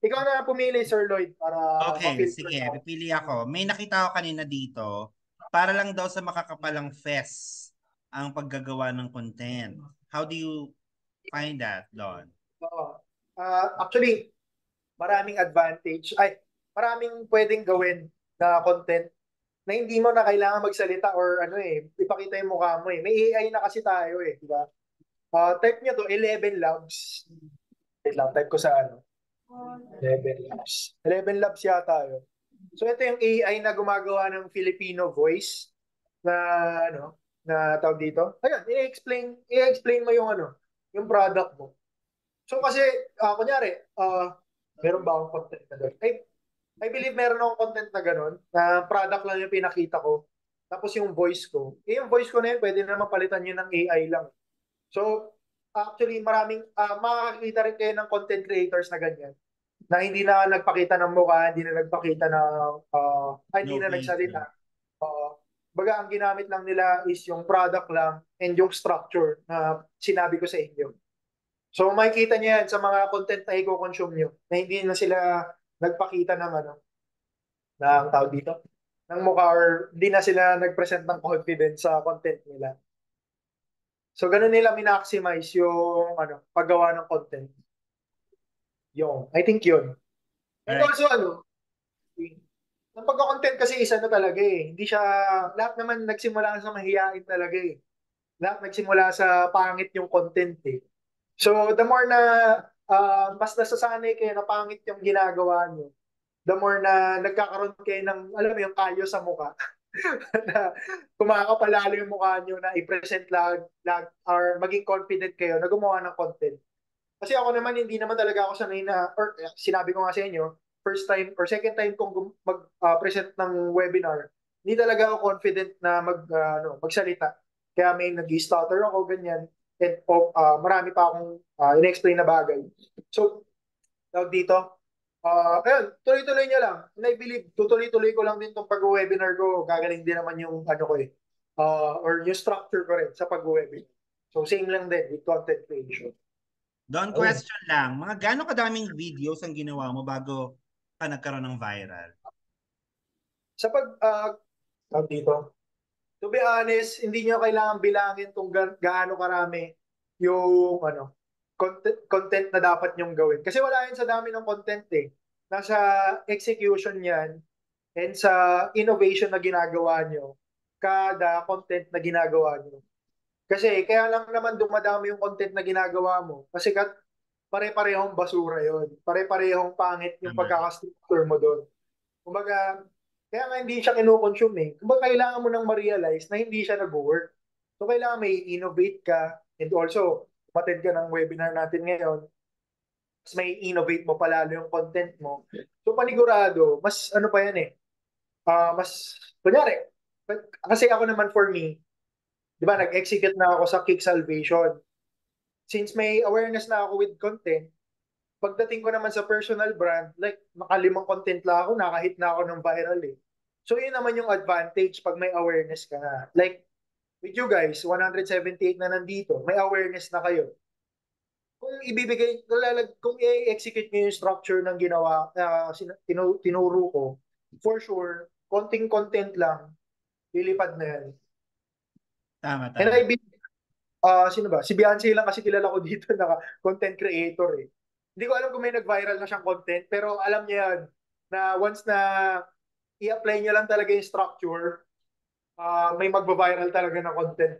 Ikaw na pumili, Sir Lloyd, para Okay, ma-filter sige, tayo. pipili ako. May nakita ko kanina dito, para lang daw sa makakapalang fest ang paggagawa ng content. How do you find that, Don? Oo. Actually, maraming advantage. Ay, maraming pwedeng gawin na content na hindi mo na kailangan magsalita or ano ipakita yung mukha mo eh. May AI na kasi tayo eh, di ba? Type nyo to, 11 Labs. Wait lang, type ko sa ano. 11 Labs. 11 Labs yata yun. So ito yung AI na gumagawa ng Filipino voice na ano, na tawag dito. Ayun, i-explain mo yung ano, yung product mo. So kasi, kunyari, meron ba akong content na doon? I believe meron akong content na gano'n, na product lang yung pinakita ko. Tapos yung voice ko. Yung voice ko na yun, pwede naman palitan yun ng AI lang. So, actually, makakakita rin kayo ng content creators na ganyan. Na hindi na nagpakita ng mukha, hindi na nagpakita ng, hindi No na face. nagsalita. Baga, ang ginamit lang nila is yung product lang and yung structure na sinabi ko sa inyo. So makikita niyo yan sa mga content na i-consume nyo na hindi na sila nagpakita ng ano, ng tawag dito, ng mukha or hindi na sila nag-present ng confidence sa content nila. So ganun nila minaximize yung ano, paggawa ng content. Yung, I think yun. And Alright. also ano, ang pagka-content kasi isa na talaga eh. Hindi siya, lahat naman nagsimula sa mahihain talaga eh. Lahat nagsimula sa pangit yung content eh. So, the more na mas nasasanay kayo na pangit yung ginagawa nyo, the more na nagkakaroon kayo ng, alam mo, yung kalyo sa mukha. Na kumakapalalo yung mukha nyo na i-present or maging confident kayo na gumawa ng content. Kasi ako naman, hindi naman talaga ako sanay na, or sinabi ko nga sa inyo, first time or second time kong mag-present ng webinar, hindi talaga ako confident na magsalita. Kaya may nag-stutter ako, ganyan. And marami pa akong in-explain na bagay. So, tawag dito, ayun, tuloy-tuloy nyo lang. And I believe, tutuloy-tuloy ko lang din itong pag-webinar ko. Gagaling din naman yung ano ko eh. Or yung structure ko rin sa pag-webinar. So, same lang din with content creation. Don, question lang. Mga gaano kadaming videos ang ginawa mo bago ka nagkaroon ng viral? Sa tawag dito, to be honest, hindi nyo kailangan bilangin kung gaano karami yung ano, content na dapat nyong gawin. Kasi wala yun sa dami ng content eh. Nasa execution yan and sa innovation na ginagawa nyo kada content na ginagawa nyo. Kasi kaya lang naman dumadami yung content na ginagawa mo. Kasi pare-parehong basura yon, pare-parehong pangit yung pagkakastructure mo doon. Kumbaga, kaya nga hindi siya kinukonsume eh. Kumbaga, kailangan mo nang ma-realize na hindi siya nag-work. So, kailangan may innovate ka and also, umattend ka ng webinar natin ngayon, mas may innovate mo palalo yung content mo. So, panigurado, mas ano pa yan eh, mas, kunyari, kasi ako naman for me, di ba, nag-execute na ako sa Kick Salvation. Since may awareness na ako with content, pagdating ko naman sa personal brand, like, nakalimang content lang ako, nakahit na ako ng viral eh. So, yun naman yung advantage pag may awareness ka na. Like, with you guys, 178 na nandito, may awareness na kayo. Kung kung i-execute nyo yung structure ng ginawa, tinuro ko, for sure, konting content lang, lilipad na yan. Tama. And I believe, sino ba? Si Beyonce lang kasi kilala ko dito na content creator eh. Hindi ko alam kung may nag-viral na siyang content, pero alam niya yan na once na i-apply niya lang talaga yung structure, may magba-viral talaga na content.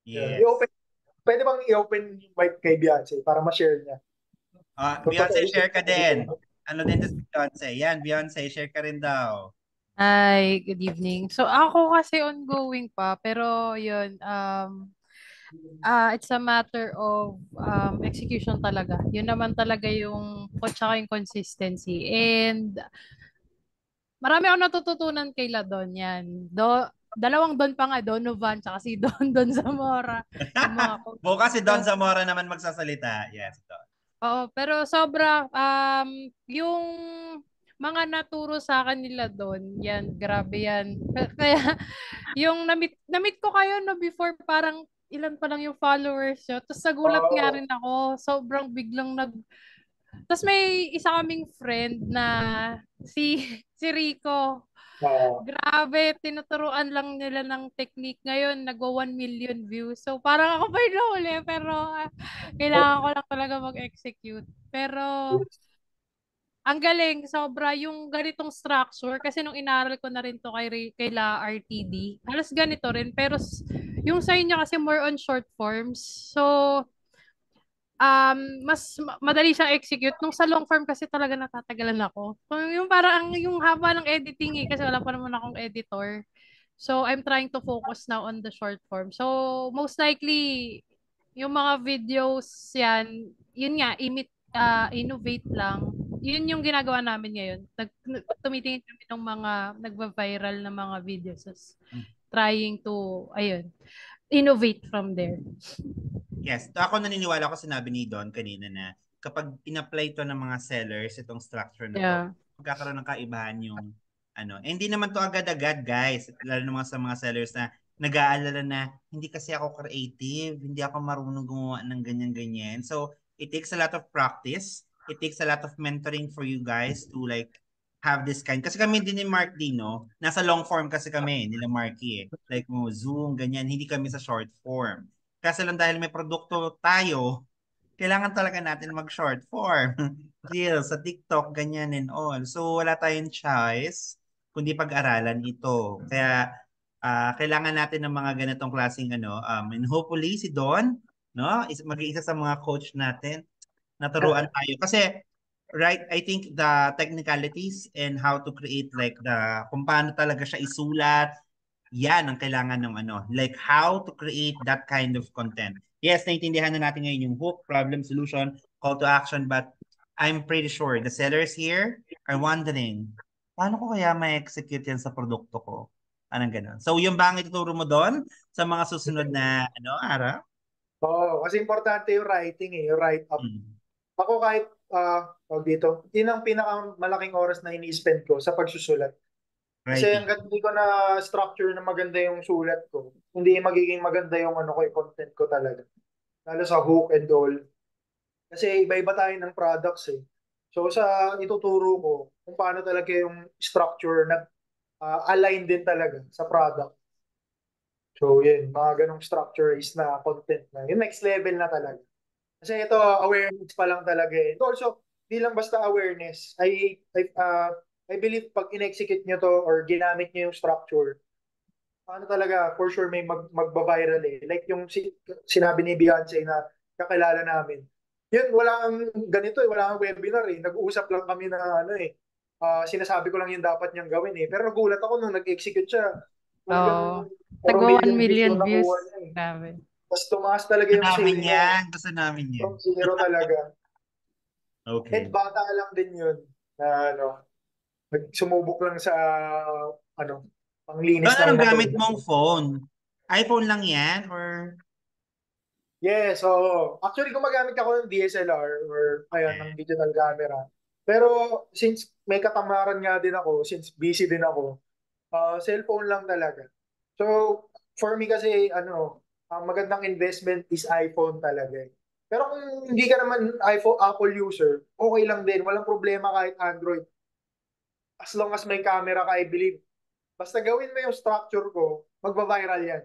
Yes. Pwede bang i-open yung mic kay Beyonce para ma-share niya? Beyonce, share ka din. Ano din to si Beyonce? Yan, Beyonce, share ka rin daw. Hi, good evening. So ako kasi ongoing pa, pero yun, it's a matter of execution talaga. Yun naman talaga yung tsaka yung consistency. And marami akong natututunan kay Ladon yan. dalawang Don pa nga, Donovan, tsaka si Don Zamora. Yung mga coach. Bukas si Don So, Zamora naman magsasalita. Yes, Don. oo, pero sobra, yung mga naturo sa akin nila doon, yan, grabe yan. Kaya, yung namit ko kayo no before, parang ilan pa lang yung followers nyo. Tapos nagulat nga Oo. rin ako, sobrang biglang Tapos may isa kaming friend na si si Rico. Oo. Grabe, tinuturuan lang nila ng technique. Ngayon, nagwa 1 million views. So, parang ako pa yung nahuli, pero kailangan ko lang talaga mag-execute. Pero, ang galing, sobra yung ganitong structure. Kasi nung inaral ko na rin to kay RTD, halos ganito rin. Pero, yung sa inyo kasi more on short forms. So, madali siyang execute. Nung sa long form kasi talaga natatagalan ako. Yung parang yung haba ng editing kasi wala pa naman akong editor. So I'm trying to focus now on the short form. So most likely yung mga videos yan, yun nga, innovate lang. Yun yung ginagawa namin ngayon. Tumitingin kami ng mga nagva-viral na mga videos. Trying to, ayun, innovate from there. Yes, ako naniniwala ko sinabi ni Don kanina na kapag in-apply to ng mga sellers itong structure na to, Yeah. magkakaroon ng kaibahan yung hindi naman to agad-agad, guys. Lalo na sa mga sellers na nag-aalala na hindi kasi ako creative, hindi ako marunong gumawa ng ganyan-ganyan. So, it takes a lot of practice. It takes a lot of mentoring for you guys to like have this kind. Kasi kami din ni Mark Dino, nasa long form kasi kami, nila Marky eh. Like mo, Zoom, ganyan. Hindi kami sa short form. Kasi lang dahil may produkto tayo, kailangan talaga natin mag-short form. Reels sa TikTok, ganyan and all. So, wala tayong choice kundi pag-aralan ito. Kaya, kailangan natin ng mga ganitong klaseng and hopefully si Don, no, mag-iisa sa mga coach natin, naturuan tayo. Kasi, right, I think the technicalities and how to create like kung paano talaga siya isulat, yan ang kailangan ng like how to create that kind of content. Yes, naintindihan na natin ngayon yung hook, problem, solution, call to action, but I'm pretty sure the sellers here are wondering, paano ko kaya ma-execute yan sa produkto ko? Anong ganun. So, yung ba ang ituturo mo doon sa mga susunod na araw? Oo, kasi importante yung writing yung write up. Hmm. Ako kahit dito, yun ang pinakamalaking oras na ini-spend ko sa pagsusulat. Kasi Writing. hanggat hindi ko na structure na maganda yung sulat ko, hindi magiging maganda yung yung content ko talaga. Lalo sa hook and all. Kasi iba-iba tayo ng products eh. So sa ituturo ko, kung paano talaga yung structure na align din talaga sa product. So yun, mga ganong structure na content na. Yung next level na talaga. Kasi ito, awareness pa lang talaga eh. And also, di lang basta awareness. I believe pag in-execute nyo to or ginamit nyo yung structure, paano talaga, for sure may magba-viral eh. Like yung sinabi ni Beyonce na kakilala namin. Yun, wala kang ganito eh, wala kang webinar eh. Nag-uusap lang kami na sinasabi ko lang yung dapat niyang gawin eh. Pero nagulat ako nung nag-execute siya. Oo. Talagang 4 Nagwa 1 million views million yung views. nakuha niya eh. Grabe. Tapos tumaas talaga Gusto yung namin sale niya. yan. Gusto namin yan. From zero talaga. And Okay. bata lang din yun na sumubok lang sa panglinis Doon, ng anong motor. gamit mong phone? iPhone lang yan or? Yes, so actually gumagamit ako ng DSLR or ayan, ng digital camera. Pero since may katamaran nga din ako, since busy din ako, cellphone lang talaga. So for me kasi ang magandang investment is iPhone talaga eh. Pero kung hindi ka naman Apple user, okay lang din, walang problema kahit Android. As long as may camera ka, I believe. Basta gawin mo yung structure ko, magba-viral yan.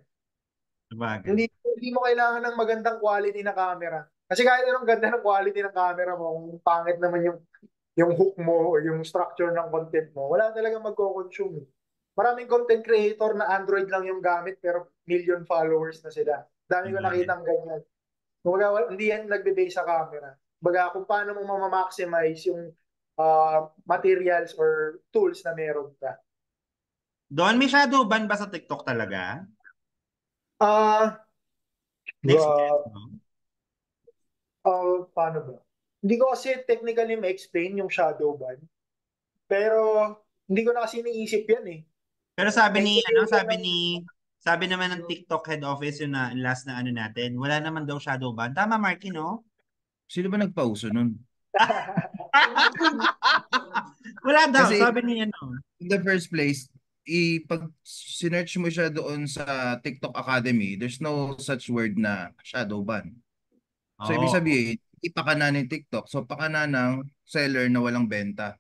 Sabagay. Hindi mo kailangan ng magandang quality na camera. Kasi kahit anong ganda ng quality ng camera mo, kung pangit naman yung hook mo o yung structure ng content mo, wala talagang magko-consume. Maraming content creator na Android lang yung gamit pero million followers na sila. Dami ko Sabagay. nakita ganyan. Kumbaga, hindi yan nagbe-base sa camera. Kumbaga, kung paano mo ma-maximize yung materials or tools na meron ka. Doon, may shadow ban ba sa TikTok talaga? Ah, Next guest, uh, no? paano ba? Hindi ko kasi technically ma-explain yung shadow ban. Pero hindi ko na kasi iniisip yan eh. Pero sabi Thank ni, you, ano, Julian. sabi naman ng TikTok head office yung na, last na ano natin, wala naman daw shadow ban. Tama, Marky, no? Sino ba nagpauso nun? Wala daw, Kasi sabi ni ano. in the first place, pag sinearch mo siya doon sa TikTok Academy, there's no such word na shadow ban. So ibig Oo. sabihin, ipakana ni TikTok. So pakana ng seller na walang benta.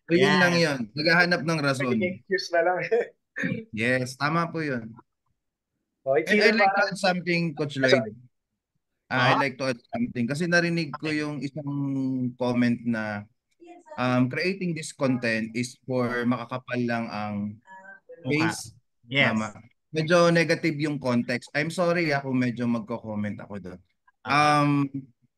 So yun lang Yes. yun. Naghahanap ng rason. Naging excuse na lang. Yes, tama po yun. Okay, And sino I'd like to parang, add something, Coach Lloyd. sorry. I'd Oh? like to add something. Kasi narinig ko Okay. yung isang comment na creating this content is for makakapal lang ang Mukha. base. Yes. Tama. Medyo negative yung context. I'm sorry kung medyo magko-comment ako doon. Oo.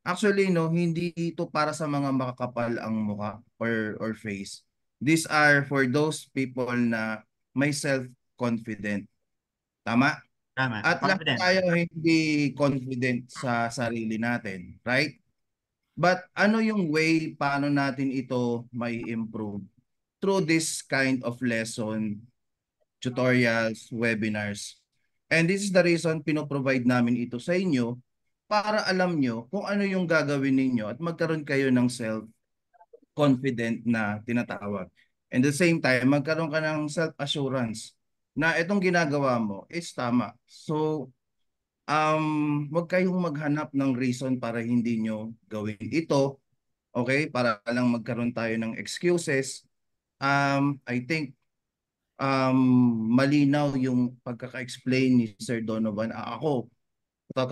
Actually, no, hindi ito para sa mga makakapal ang mukha or face. These are for those people na may self-confident. Tama? Tama. At lahat Confident. tayo hindi confident sa sarili natin, right? But ano yung way paano natin ito may improve? Through this kind of lesson, tutorials, webinars. And this is the reason pinoprovide namin ito sa inyo para alam nyo kung ano yung gagawin ninyo at magkaroon kayo ng self-confident na tinatawag. And at the same time, magkaroon ka ng self-assurance na itong ginagawa mo is tama. So, wag kayong maghanap ng reason para hindi nyo gawin ito. Okay? Para lang magkaroon tayo ng excuses. I think um, malinaw yung pagkaka-explain ni Sir Donovan. Ako,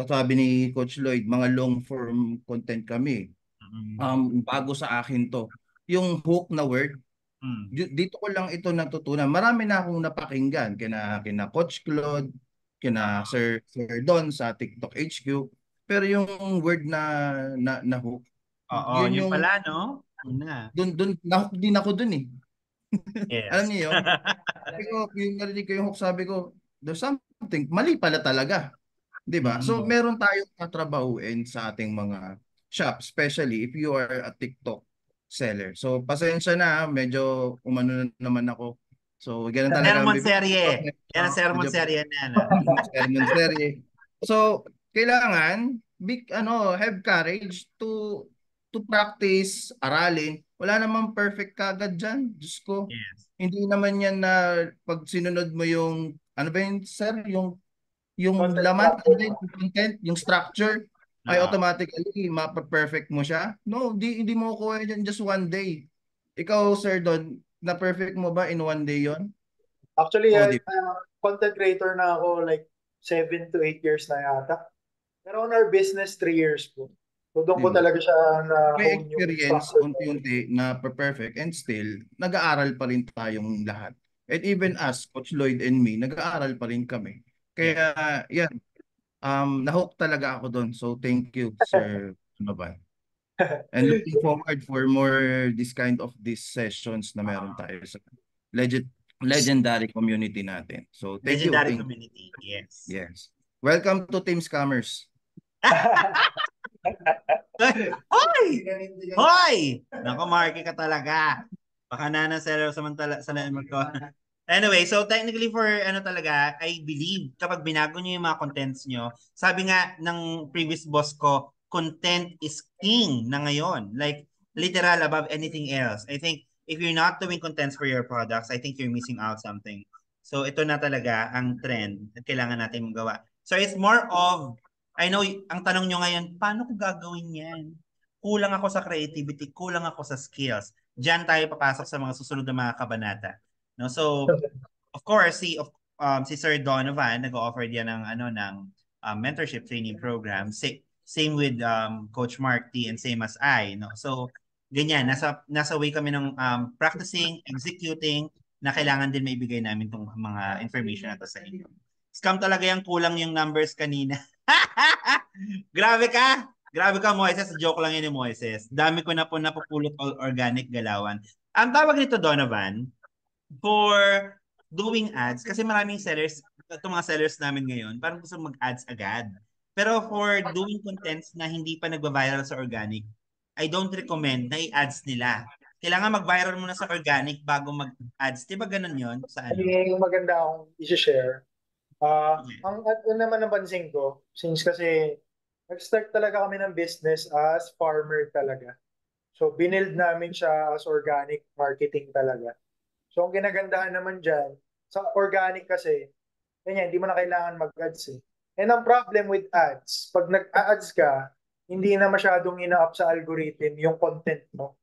sabi ni Coach Lloyd, mga long form content kami. Bago sa akin to. Yung hook na word, dito ko lang ito natutunan. Marami na akong napakinggan kina Coach Claude, kina Sir Don sa TikTok HQ. Pero yung word na hook, Oo, yun yun yung pala, no? Una. dun nahook din ako dun eh. Alam Yes. niyo yun? Sabi ko, yung narinig ko yung hook, sabi ko, there's something, mali pala talaga. 'Di ba? So Mm. meron tayong tatrabahuin sa ating mga shop, especially if you are a TikTok seller. So pasensya na, medyo umano na naman ako. So ganun talaga ang Sermon bibig. serye. Yan ang sermon Medyo serye na, no? sermon serye. So kailangan have courage to practice, aralin. Wala namang perfect kagad diyan. Diyos ko. Yes. Hindi naman yan na pag sinunod mo yung ano ba yun, sir, yung Content laman, structure. yung content, yung structure, ay Oo. automatically mapa-perfect mo siya. No, hindi mo kuha yan just one day. Ikaw, Sir Don, na-perfect mo ba in one day yon? Actually, O, di. content creator na ako like 7 to 8 years na yata. Pero on our business, 3 years po. So doon Di ko ba? talaga siya May na-hone yung experience structure. unti-unti na perfect and still, nag-aaral pa rin tayong lahat. And even us, Coach Lloyd and me, nag-aaral pa rin kami. Yes. Kaya, yan, na-hook talaga ako doon. So, thank you, Sir Novan. And looking forward for more this kind of these sessions na meron tayo sa legendary community natin. So, thank you. Legendary community. Yes. Yes. Welcome to Team Scammers. Hoy! Hoy! Nako, Marky ka talaga. Baka na seller samantala sa ko. Anyway, so technically for ano talaga, I believe kapag binago nyo yung mga contents nyo, sabi nga ng previous boss ko, content is king na ngayon. Like, literal above anything else. I think if you're not doing contents for your products, I think you're missing out something. So ito na talaga ang trend at kailangan natin magawa. So it's more of, I know, ang tanong nyo ngayon, paano ko gagawin yan? Kulang ako sa creativity, kulang ako sa skills. Diyan tayo papasok sa mga susunod na mga kabanata. No, so of course si Sir Donovan nag-offer diyan ng mentorship training program. Same with Coach Mark T and same as I, no. So ganyan, nasa way kami ng practicing, executing na kailangan din maibigay namin tong mga information na to sa inyo. Scam talaga yung kulang yung numbers kanina. Grabe ka! Grabe ka, Moises. Joke lang yun ni Moises. Dami ko na po napupulot organic galawan. Ang tawag nito, Donovan, for doing ads, kasi maraming sellers, itong mga sellers namin ngayon, parang gusto mag-ads agad. Pero for doing contents na hindi pa nagba-viral sa organic, I don't recommend na i-ads nila. kailangan mag-viral muna sa organic bago mag-ads. Di ba ganun yun? Sa ano? May maganda akong i-share. Yeah. Ang naman napansin ko, since kasi nag-start talaga kami ng business as farmer talaga. So, binild namin siya as organic marketing talaga. So, ang ginagandahan naman dyan, sa organic kasi, ganyan, hindi mo na kailangan mag-ads eh. And ang problem with ads, pag nag-ads ka, hindi na masyadong ina-up sa algorithm yung content mo.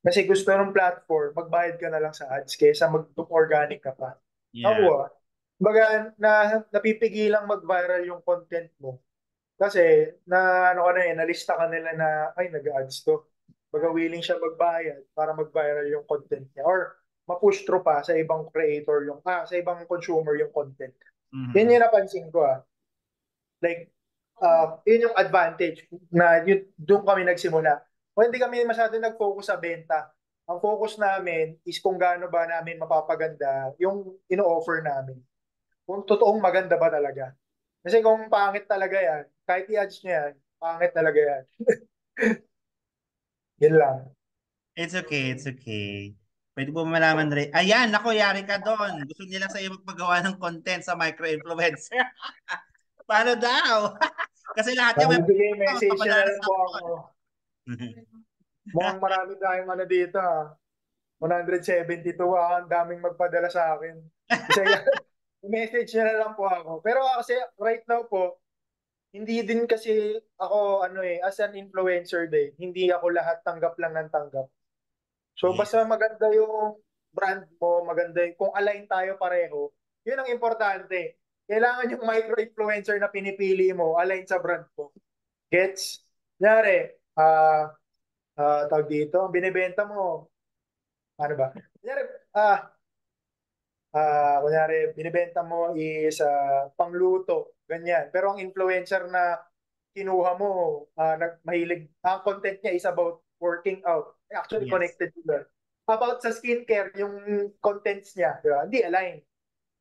Kasi gusto ng platform, magbayad ka na lang sa ads kaysa mag-organic ka pa. Yeah. Ako baga napipigilang mag-viral yung content mo. Kasi na ano ka na nalista ka nila na ay nag-ads to. Baga willing siya magbayad para mag-viral yung content niya or ma-push through pa sa ibang creator sa ibang consumer yung content. Yan yung napansin ko Like yun yung advantage na doon kami nagsimula. O hindi kami masyado nag-focus sa benta. Ang focus namin is kung gaano ba namin mapapaganda yung ino-offer namin. Kung totoong maganda ba talaga. Kasi kung pangit talaga yan, kahit i-ads nyo yan, pangit talaga yan. Yun lang. It's okay, it's okay. Pwede po malaman rin. Ayan, nako, yari ka doon. Gusto nila sa iyo magpagawa ng content sa micro-influencer. Paano daw? Kasi lahat yung Bigay message na papadalas lang ng po ako. Mukhang marami tayong dito 172 ang daming magpadala sa akin. Isa yan. Message na lang po ako. Pero kasi right now po, hindi din kasi ako as an influencer din, hindi ako lahat tanggap lang ng tanggap. So Yes. basta maganda yung brand mo, maganda kung align tayo pareho, yun ang importante. Kailangan yung micro-influencer na pinipili mo, align sa brand mo. Gets? Kunyari, tawag dito, ang binibenta mo, ano ba? Kunyari, binibenta mo is pangluto, ganyan. Pero ang influencer na kinuha mo, mahilig, ang content niya is about working out. Actually, Yes. connected to that. About sa skincare, yung contents niya, di ba? Hindi align.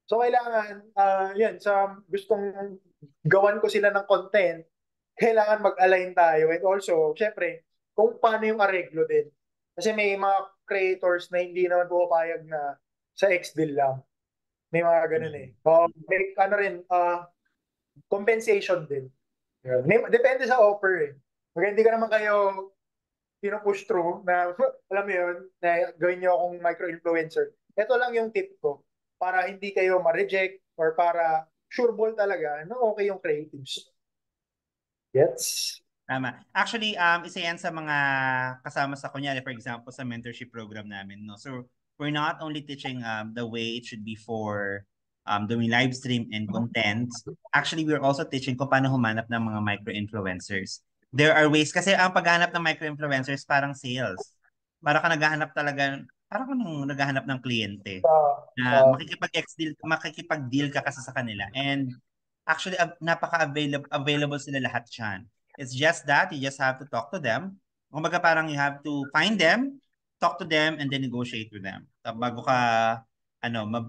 So, kailangan, yan, sa gustong gawan ko sila ng content, kailangan mag-align tayo. And also, syempre, kung paano yung areglo din. Kasi may mga creators na hindi naman pupayag na sa X-Deal lang. May mga ganun eh. May rin, compensation din. Depende sa offer eh. Mag hindi ka naman kayo pinupush through na, alam mo yun, na gawin nyo akong micro-influencer. Ito lang yung tip ko para hindi kayo ma-reject or para sure ball talaga na okay yung creatives. Yes. Tama. Actually, isa yan sa mga kasama sa kunyari, for example, sa mentorship program namin. No? So, we're not only teaching the way it should be for doing live stream and content. Actually, we're also teaching kung paano humanap ng mga micro-influencers. There are ways, kasi ang paghahanap ng micro-influencers parang sales. Para ka naghahanap talaga, parang kung naghahanap ng kliyente na makikipag-deal ka kasi sa kanila. And actually, napaka-available sila lahat dyan. It's just that you just have to talk to them. Kumbaga parang you have to find them, talk to them, and then negotiate with them. Bago ka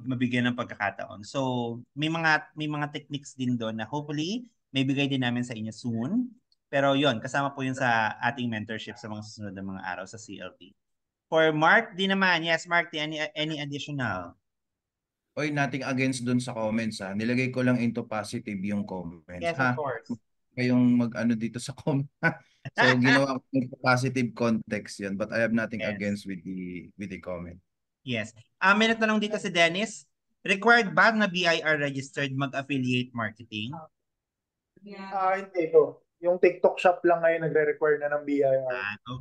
mabigyan ng pagkakataon. So, may mga techniques din doon na hopefully may bigay din namin sa inyo soon. Pero yon, kasama po yun sa ating mentorship sa mga susunod na mga araw sa CLT. For Mark din naman, yes, Mark, any additional? Oy, nothing against dun sa comments ha. Nilagay ko lang into positive yung comments Yes, of ha. course. Kayong mag-ano dito sa comment. So ginawa ko into positive context yun, but I have nothing Yes. against with the comment. Yes. May nagtanong dito si Dennis. Required ba na BIR registered mag-affiliate marketing? Hindi ko. Yung TikTok shop lang ngayon nagre-require na ng BIR.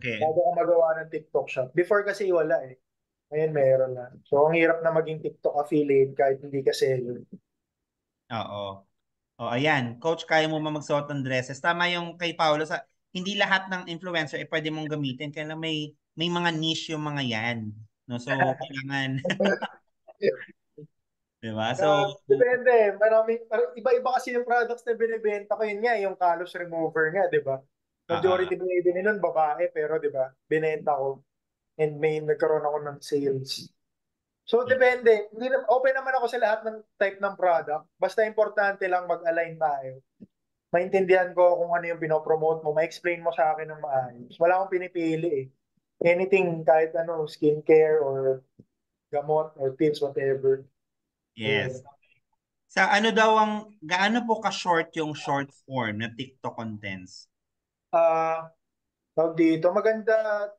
Okay. Bago ka magawa ng TikTok shop. Before kasi wala eh. Ngayon meron na. So, ang hirap na maging TikTok affiliate kahit hindi ka seller. Oo. Ayan. Coach, kaya mo magsuot ng dresses. Tama yung kay Paolo. Hindi lahat ng influencer pwede mong gamitin. Kaya may mga niche yung mga yan. No? So, kailangan... Diba? So, Depende. Iba-iba kasi yung products na binibenta ko. Yun nga, yung callus remover nga, di ba? Majority binibili nun babae, pero di ba, binenta ko. And may nagkaroon ako ng sales. So, depende. Open naman ako sa lahat ng type ng product. Basta importante lang mag-align tayo. Maintindihan ko kung ano yung pinopromote mo. Ma-explain mo sa akin ng maayos. Wala akong pinipili eh. anything, kahit ano, skincare or gamot or pills, whatever. Yes. Sa ano daw gaano po ka-short yung short form na TikTok contents? Ah, tawag dito, maganda.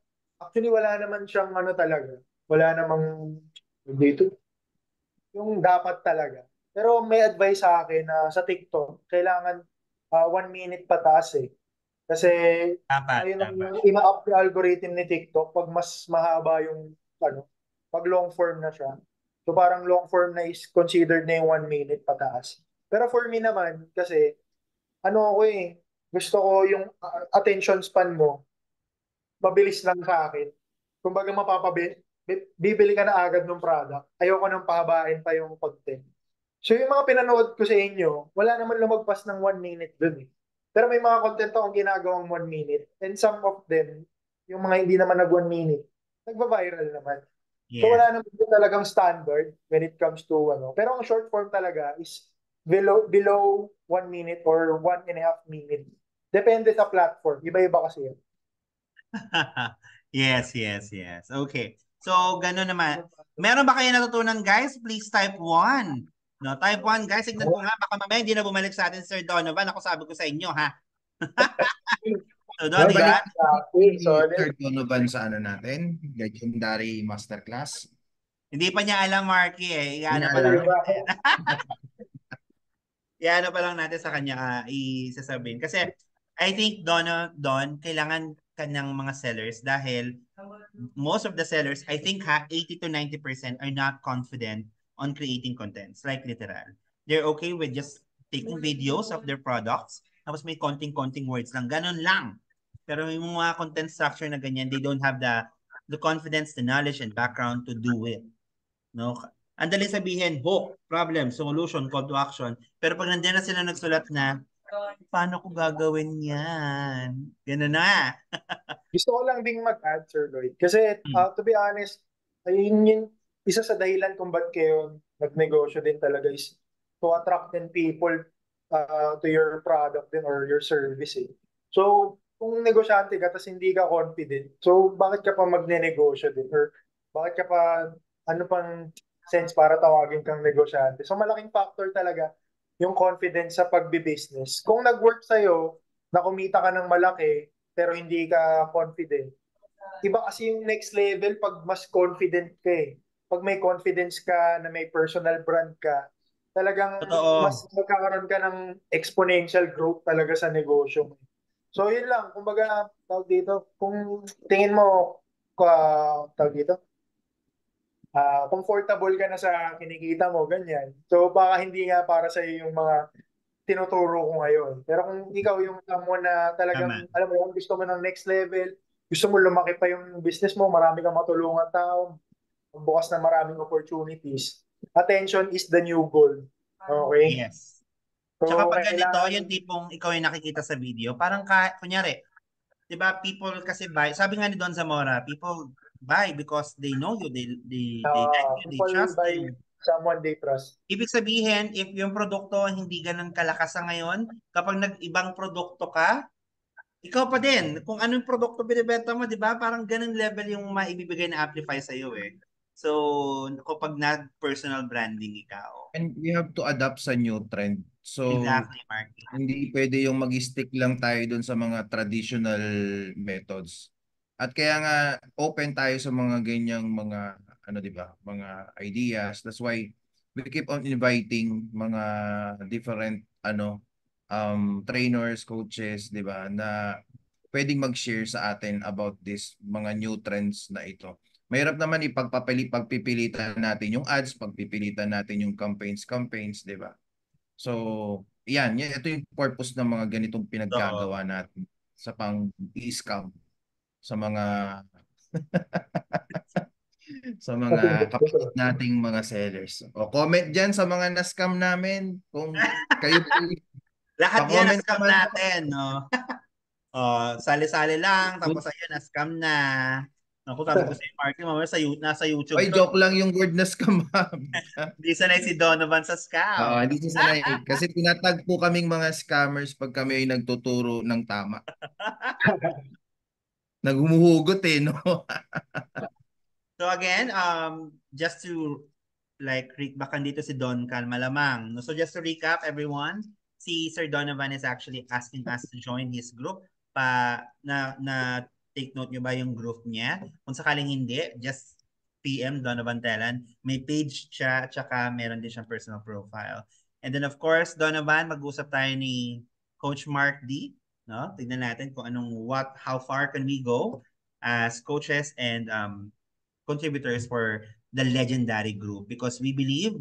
Actually, wala naman siyang ano talaga. Wala namang tawag dito, yung dapat talaga. Pero may advice sa akin na sa TikTok, kailangan 1 minute pataas eh. Kasi Dapat, ayun ang dapat. ina-up yung algorithm ni TikTok pag mas mahaba yung ano, pag long form na siya. So parang long form na is considered na yung 1 minute pataas. Pero for me naman, kasi ano ako eh, gusto ko yung attention span mo, mabilis lang sa akin. Kumbaga bibili ka na agad ng product. Ayoko nang pahabain pa yung content. So yung mga pinanood ko sa inyo, wala naman lumagpas ng 1 minute dun eh. Pero may mga content akong ginagawang 1 minute. And some of them, yung mga hindi naman nag 1 minute, nagba-viral naman. So Yes. wala naman din talagang standard when it comes to ano. Pero ang short form talaga is below 1 minute or 1.5 minute. Depende sa platform. Iba-iba kasi yan. Yes, yes, yes. Okay. So, gano'n naman. Meron ba kayo natutunan, guys? Please type 1. No, type 1, guys. Tignan ko nga. Baka mamaya hindi na bumalik sa atin, Sir Donovan. Ako sabi ko sa inyo, ha? So, Babalik Donovan, Okay, si sorry. Sir Donovan sa ano natin, legendary masterclass. hindi pa niya alam, Marky, eh. Hindi Iano niya pa lang alam. natin. Iano pa lang natin sa kanya isasabihin. Kasi, I think, Don, kailangan kanyang mga sellers dahil most of the sellers, I think 80 to 90% are not confident on creating contents, like literal. They're okay with just taking videos of their products, tapos may konting-konting words lang, ganun lang. Pero yung mga content structure na ganyan, they don't have the confidence, the knowledge, and background to do it. No? Ang dali sabihin, hook, problem, solution, call to action. Pero pag nandiyan na sila nagsulat na, paano ko gagawin yan? Ganun na. Gusto ko lang ding mag-add, Sir Lloyd. Kasi, Hmm. to be honest, ayun yung isa sa dahilan kung ba't kayo nagnegosyo din talaga is to attract din people to your product din or your service eh. So, kung negosyante ka tapos hindi ka confident, so bakit ka pa magne-negosyo din? Or bakit ka pa, ano pang sense para tawagin kang negosyante? So, malaking factor talaga yung confidence sa pagbi-business. Kung nag-work sa'yo, na kumita ka ng malaki, pero hindi ka confident. Iba kasi yung next level pag mas confident ka eh. Pag may confidence ka na may personal brand ka, talagang mas Totoo. magkakaroon ka ng exponential growth talaga sa negosyo mo. So yun lang, kumbaga, tawag dito, kung tingin mo, tawag dito, comfortable ka na sa kinikita mo, ganyan. So baka hindi nga para sa yung mga tinuturo ko ngayon. Pero kung ikaw yung someone na Tama. talagang, alam mo yun, gusto mo ng next level, gusto mo lumaki pa yung business mo, marami kang matulungan tao, bukas na maraming opportunities. Attention is the new gold. Okay? Yes. Tsaka So, pag ganito, kailangan, yung tipong ikaw yung nakikita sa video, parang kunyari, 'di ba, people kasi buy, sabi nga ni Don Zamora, people buy because they know you, they like you, they people trust by you. someone they trust. Ibig sabihin, if yung produkto hindi ganun kalakas sa ngayon, kapag nag-ibang produkto ka, ikaw pa din. Kung anong produkto binibenta mo, 'di ba? Parang ganun level yung maibibigay na amplify sa iyo eh. So, kapag nag-personal branding ikaw. And we have to adapt sa new trend. So, Exactly, Marky. hindi pwede yung mag-stick lang tayo dun sa mga traditional methods. At kaya nga open tayo sa mga ganyang mga ano 'di ba, mga ideas. That's why we keep on inviting mga different trainers, coaches, 'di ba, na pwedeng mag-share sa atin about this mga new trends na ito. Mahirap naman pagpipilitan natin yung ads, pagpipilitan natin yung campaigns, 'di ba? So, ito yung purpose ng mga ganitong So, pinaggagawa natin sa pang-i-scam sa mga sa mga kapatid nating mga sellers. O comment diyan sa mga na-scam namin kung kayo po lahat yan pa-comment na-scam naman po. natin, no? Oh, sali-sali lang, tapos ayun, na-scam na. Ako sabi ko sa Marky, mamaya nasa YouTube Oy, to. joke lang yung word na scam. Ma'am. Hindi sanay si Donovan sa scam. Hindi siya sanay. Kasi tinatag po kaming mga scammers pag kami ay nagtuturo ng tama. Nagumuhugot eh, no? So again, just to like back dito si Don Cal malamang. No? So just to recap everyone, si Sir Donovan is actually asking us to join his group na take note nyo ba yung group niya? Kung sakaling hindi, just PM Donovan Telan. May page siya, tsaka meron din siyang personal profile. And then of course, Donovan, mag-usap tayo ni Coach Mark D. No? Tignan natin kung how far can we go as coaches and contributors for the legendary group because we believe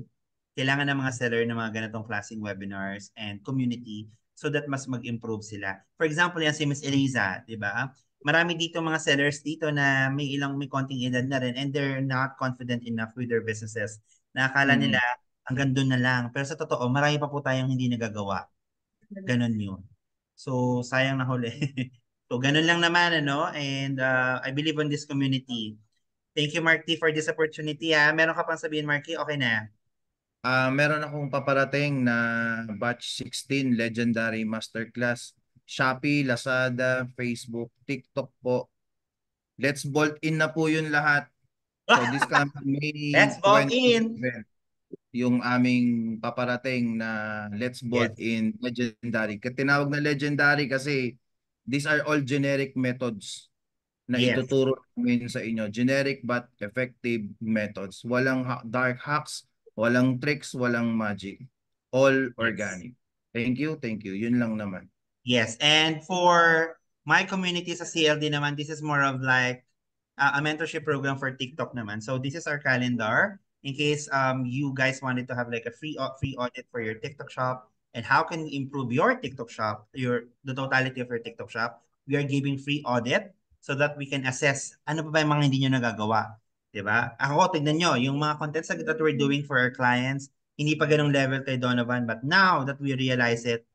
kailangan ng mga seller ng mga ganitong klaseng webinars and community so that mas mag-improve sila. For example, yan si Miss Eliza, di ba? Marami dito mga sellers dito na may konting edad na rin and they're not confident enough with their businesses. Na akala nila hanggang doon na lang. Pero sa totoo, marami pa po tayong hindi nagagawa. Ganon yun. So, sayang na huli. So, ganun lang naman, ano? And I believe in this community. Thank you, Marky, for this opportunity. Meron ka pang sabihin, Marky? Okay na. Meron akong paparating na batch 16 Legendary Masterclass. Shopee, Lazada, Facebook, TikTok po. Let's bolt in na po yun lahat. So this coming May Let's bolt in! 27, yung aming paparating na Let's Bolt Yes. in Legendary. Tinawag na Legendary kasi these are all generic methods na Yes. ituturo namin sa inyo. Generic but effective methods. Walang dark hacks, walang tricks, walang magic. All organic. Thank you, thank you. Yun lang naman. Yes, and for my community sa CLD naman, this is more of like a mentorship program for TikTok naman. So this is our calendar in case you guys wanted to have like a free audit for your TikTok shop and how can we improve your TikTok shop, the totality of your TikTok shop. We are giving free audit so that we can assess ano pa ba yung mga hindi nyo nagagawa. Diba? Ako, tignan nyo, yung mga contents that we're doing for our clients, hindi pa ganong level kay Donovan, but now that we realize it,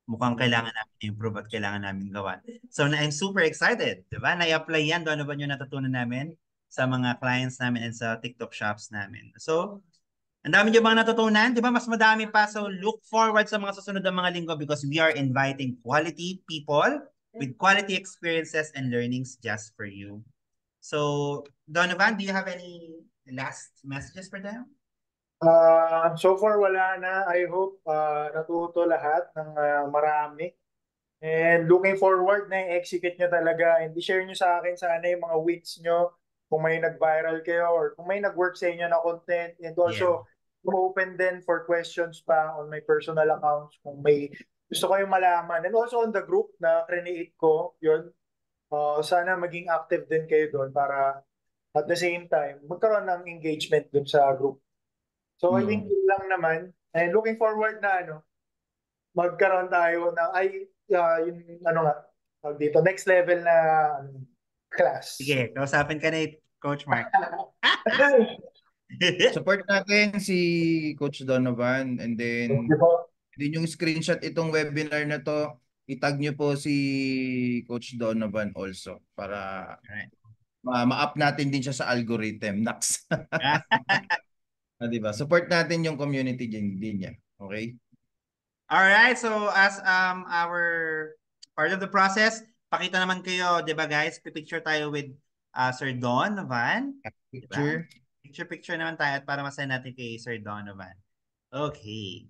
mukhang kailangan namin improve at kailangan namin gawan. So I'm super excited, di ba? Na-apply yan, doon ba yung natutunan namin sa mga clients namin and sa TikTok shops namin. So, ang dami nyo mga natutunan, di ba? Mas madami pa. So look forward sa mga susunod na mga linggo because we are inviting quality people with quality experiences and learnings just for you. So, Donovan, do you have any last messages for them? So far wala na. I hope natuto lahat ng marami. And looking forward na i-execute nyo talaga. And i-share nyo sa akin sana yung mga wins nyo kung may nag-viral kayo or kung may nag-work sa inyo na content. And also, open din for questions pa on my personal accounts kung may gusto kayong malaman. And also on the group na create ko, yun. Sana maging active din kayo doon para at the same time, magkaroon ng engagement doon sa group. So I think yun lang naman. And looking forward na magkaroon tayo ng yung dito next level na class. Sige, kausapin ka ni Coach Mark. Support natin si Coach Donovan and then yung screenshot itong webinar na to, itag nyo po si Coach Donovan also para ma-up natin din siya sa algorithm. Next. Diba? Support natin yung community din niya. Okay? Alright, so as our part of the process, pakita naman kayo, di ba guys? Picture tayo with Sir Donovan. Picture. Diba? Picture naman tayo at para masaya natin kay Sir Donovan. Okay.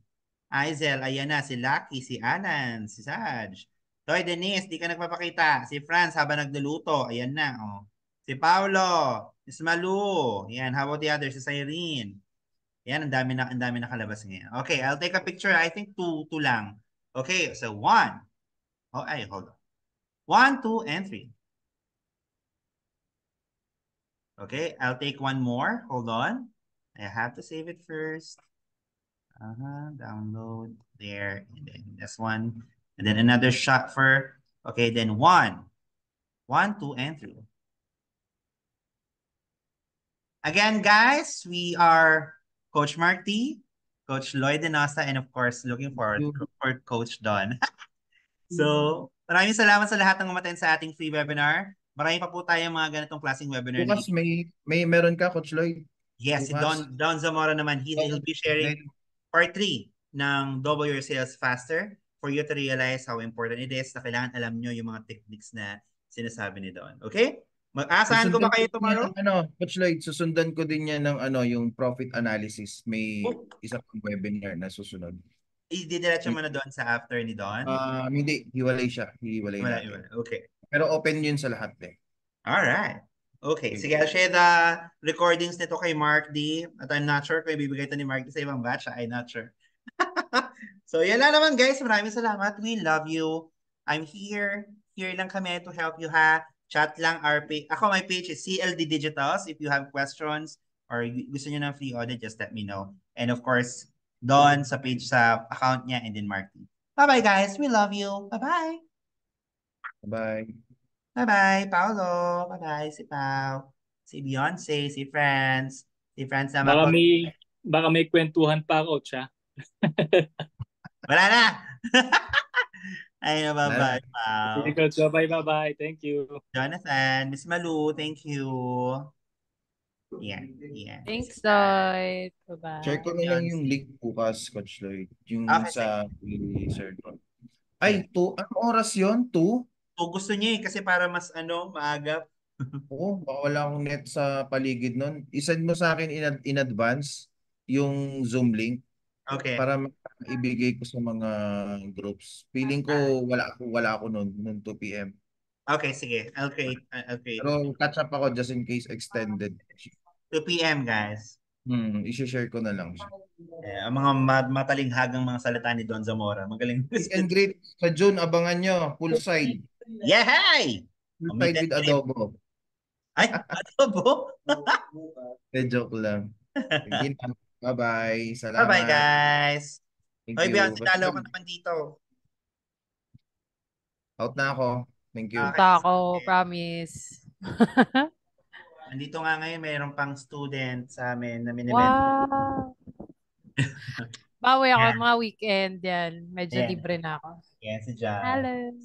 Aizel, ayan na. Si Lucky, si Anan, si Saj. Toy Denise, di ka nagpapakita. Si Franz habang nagluluto. Ayan na. Oh. Si Paulo, si Malu. Ayan, how about the others? Si Cyrene. Ayan, ang dami nakalabas ngayon. Okay, I'll take a picture. I think two lang. Okay, so 1. Oh, ay, hold on. 1, 2, and 3. Okay, I'll take one more. Hold on. I have to save it first. Download there. And then this one. And then another shot for, okay, then 1, 2, and 3. Again, guys, we are Coach Mark T, Coach Lloyd Denosa, and of course, looking forward for Coach Don. So, maraming salamat sa lahat ng umattend sa ating free webinar. Marami pa po tayong mga ganitong klaseng webinar. Bukas meron ka, Coach Lloyd? Yes, si Don Zamora naman. He'll be sharing part 3 ng Double Your Sales Faster for you to realize how important it is na kailangan alam nyo yung mga techniques na sinasabi ni Don. Okay? Mag-asahan ko ba kayo tomorrow? Coach Lloyd, susundan ko din yan ng yung profit analysis. May Oh, isa pang webinar na susunod. i-diretso mo na doon sa after ni Don? Hindi, hiwalay siya. Hiwalay Wala, natin. wala. Okay. Pero open yun sa lahat eh. Alright. Okay. Sige, I'll share the recordings nito kay Mark D. At I'm not sure kung ibibigay ito ni Mark D sa ibang batch. I'm not sure. So, yan lang naman guys. Maraming salamat. We love you. I'm here. Here lang kami to help you ha. Chat lang our page. Ako, my page is CLD Digitals. If you have questions or gusto nyo ng free audit, just let me know. And of course, Don sa page sa account niya and then Mark D. Bye-bye guys. We love you. Bye-bye. Bye. Bye-bye, Paolo. Bye-bye, si Pao. Si Beyonce, si Franz. Si Franz na Baka makot. may kwentuhan pa, Coach, ha? Wala na. Ay, bye-bye, Pao. Sige, Coach. Bye-bye. Thank you. Jonathan, Miss Malu, thank you. Yeah. Thanks, Lloyd. Share ko Bye-bye. na lang yung link bukas, Coach Lloyd. Yung Okay, sa Sir Ron. Ay, anong oras yon? 2? So, gusto niya kasi para mas maaga. Oo, baka wala akong net sa paligid nun. I-send mo sa akin in advance yung Zoom link Okay. para ibigay ko sa mga groups. Feeling ko wala ako noon 2 p.m. Okay, sige. I'll create. Pero catch up ako just in case extended. 2 p.m. guys. I-share ko na lang siya. Ang mga matalinghagang mga salita ni Don Zamora. Magaling. Meet and greet sa June, abangan nyo. Poolside. Yay! Poolside with adobo. Ay, adobo? Joke lang. Sige na. Bye-bye. Salamat. Bye-bye, guys. Thank Hoy, you. Beyonce, dalaw ka naman dito. Out na ako. Thank you. Okay. Punta ako, promise. Andito nga ngayon, mayroon pang student sa amin na Wow! Bawi ako Yeah. mga weekend yan. Medyo Yeah. libre na ako. Yes, si John. Hello.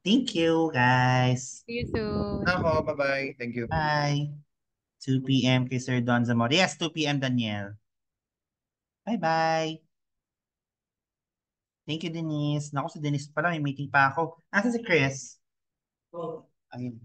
Thank you, guys. See you soon. Ako. Bye-bye. Thank you. Bye. 2 p.m. kay Sir Don Zamora. Yes, 2 p.m. Daniel. Bye-bye. Thank you, Denise. Naku, si Denise pala, may meeting pa ako. Asa si Chris? Ayun.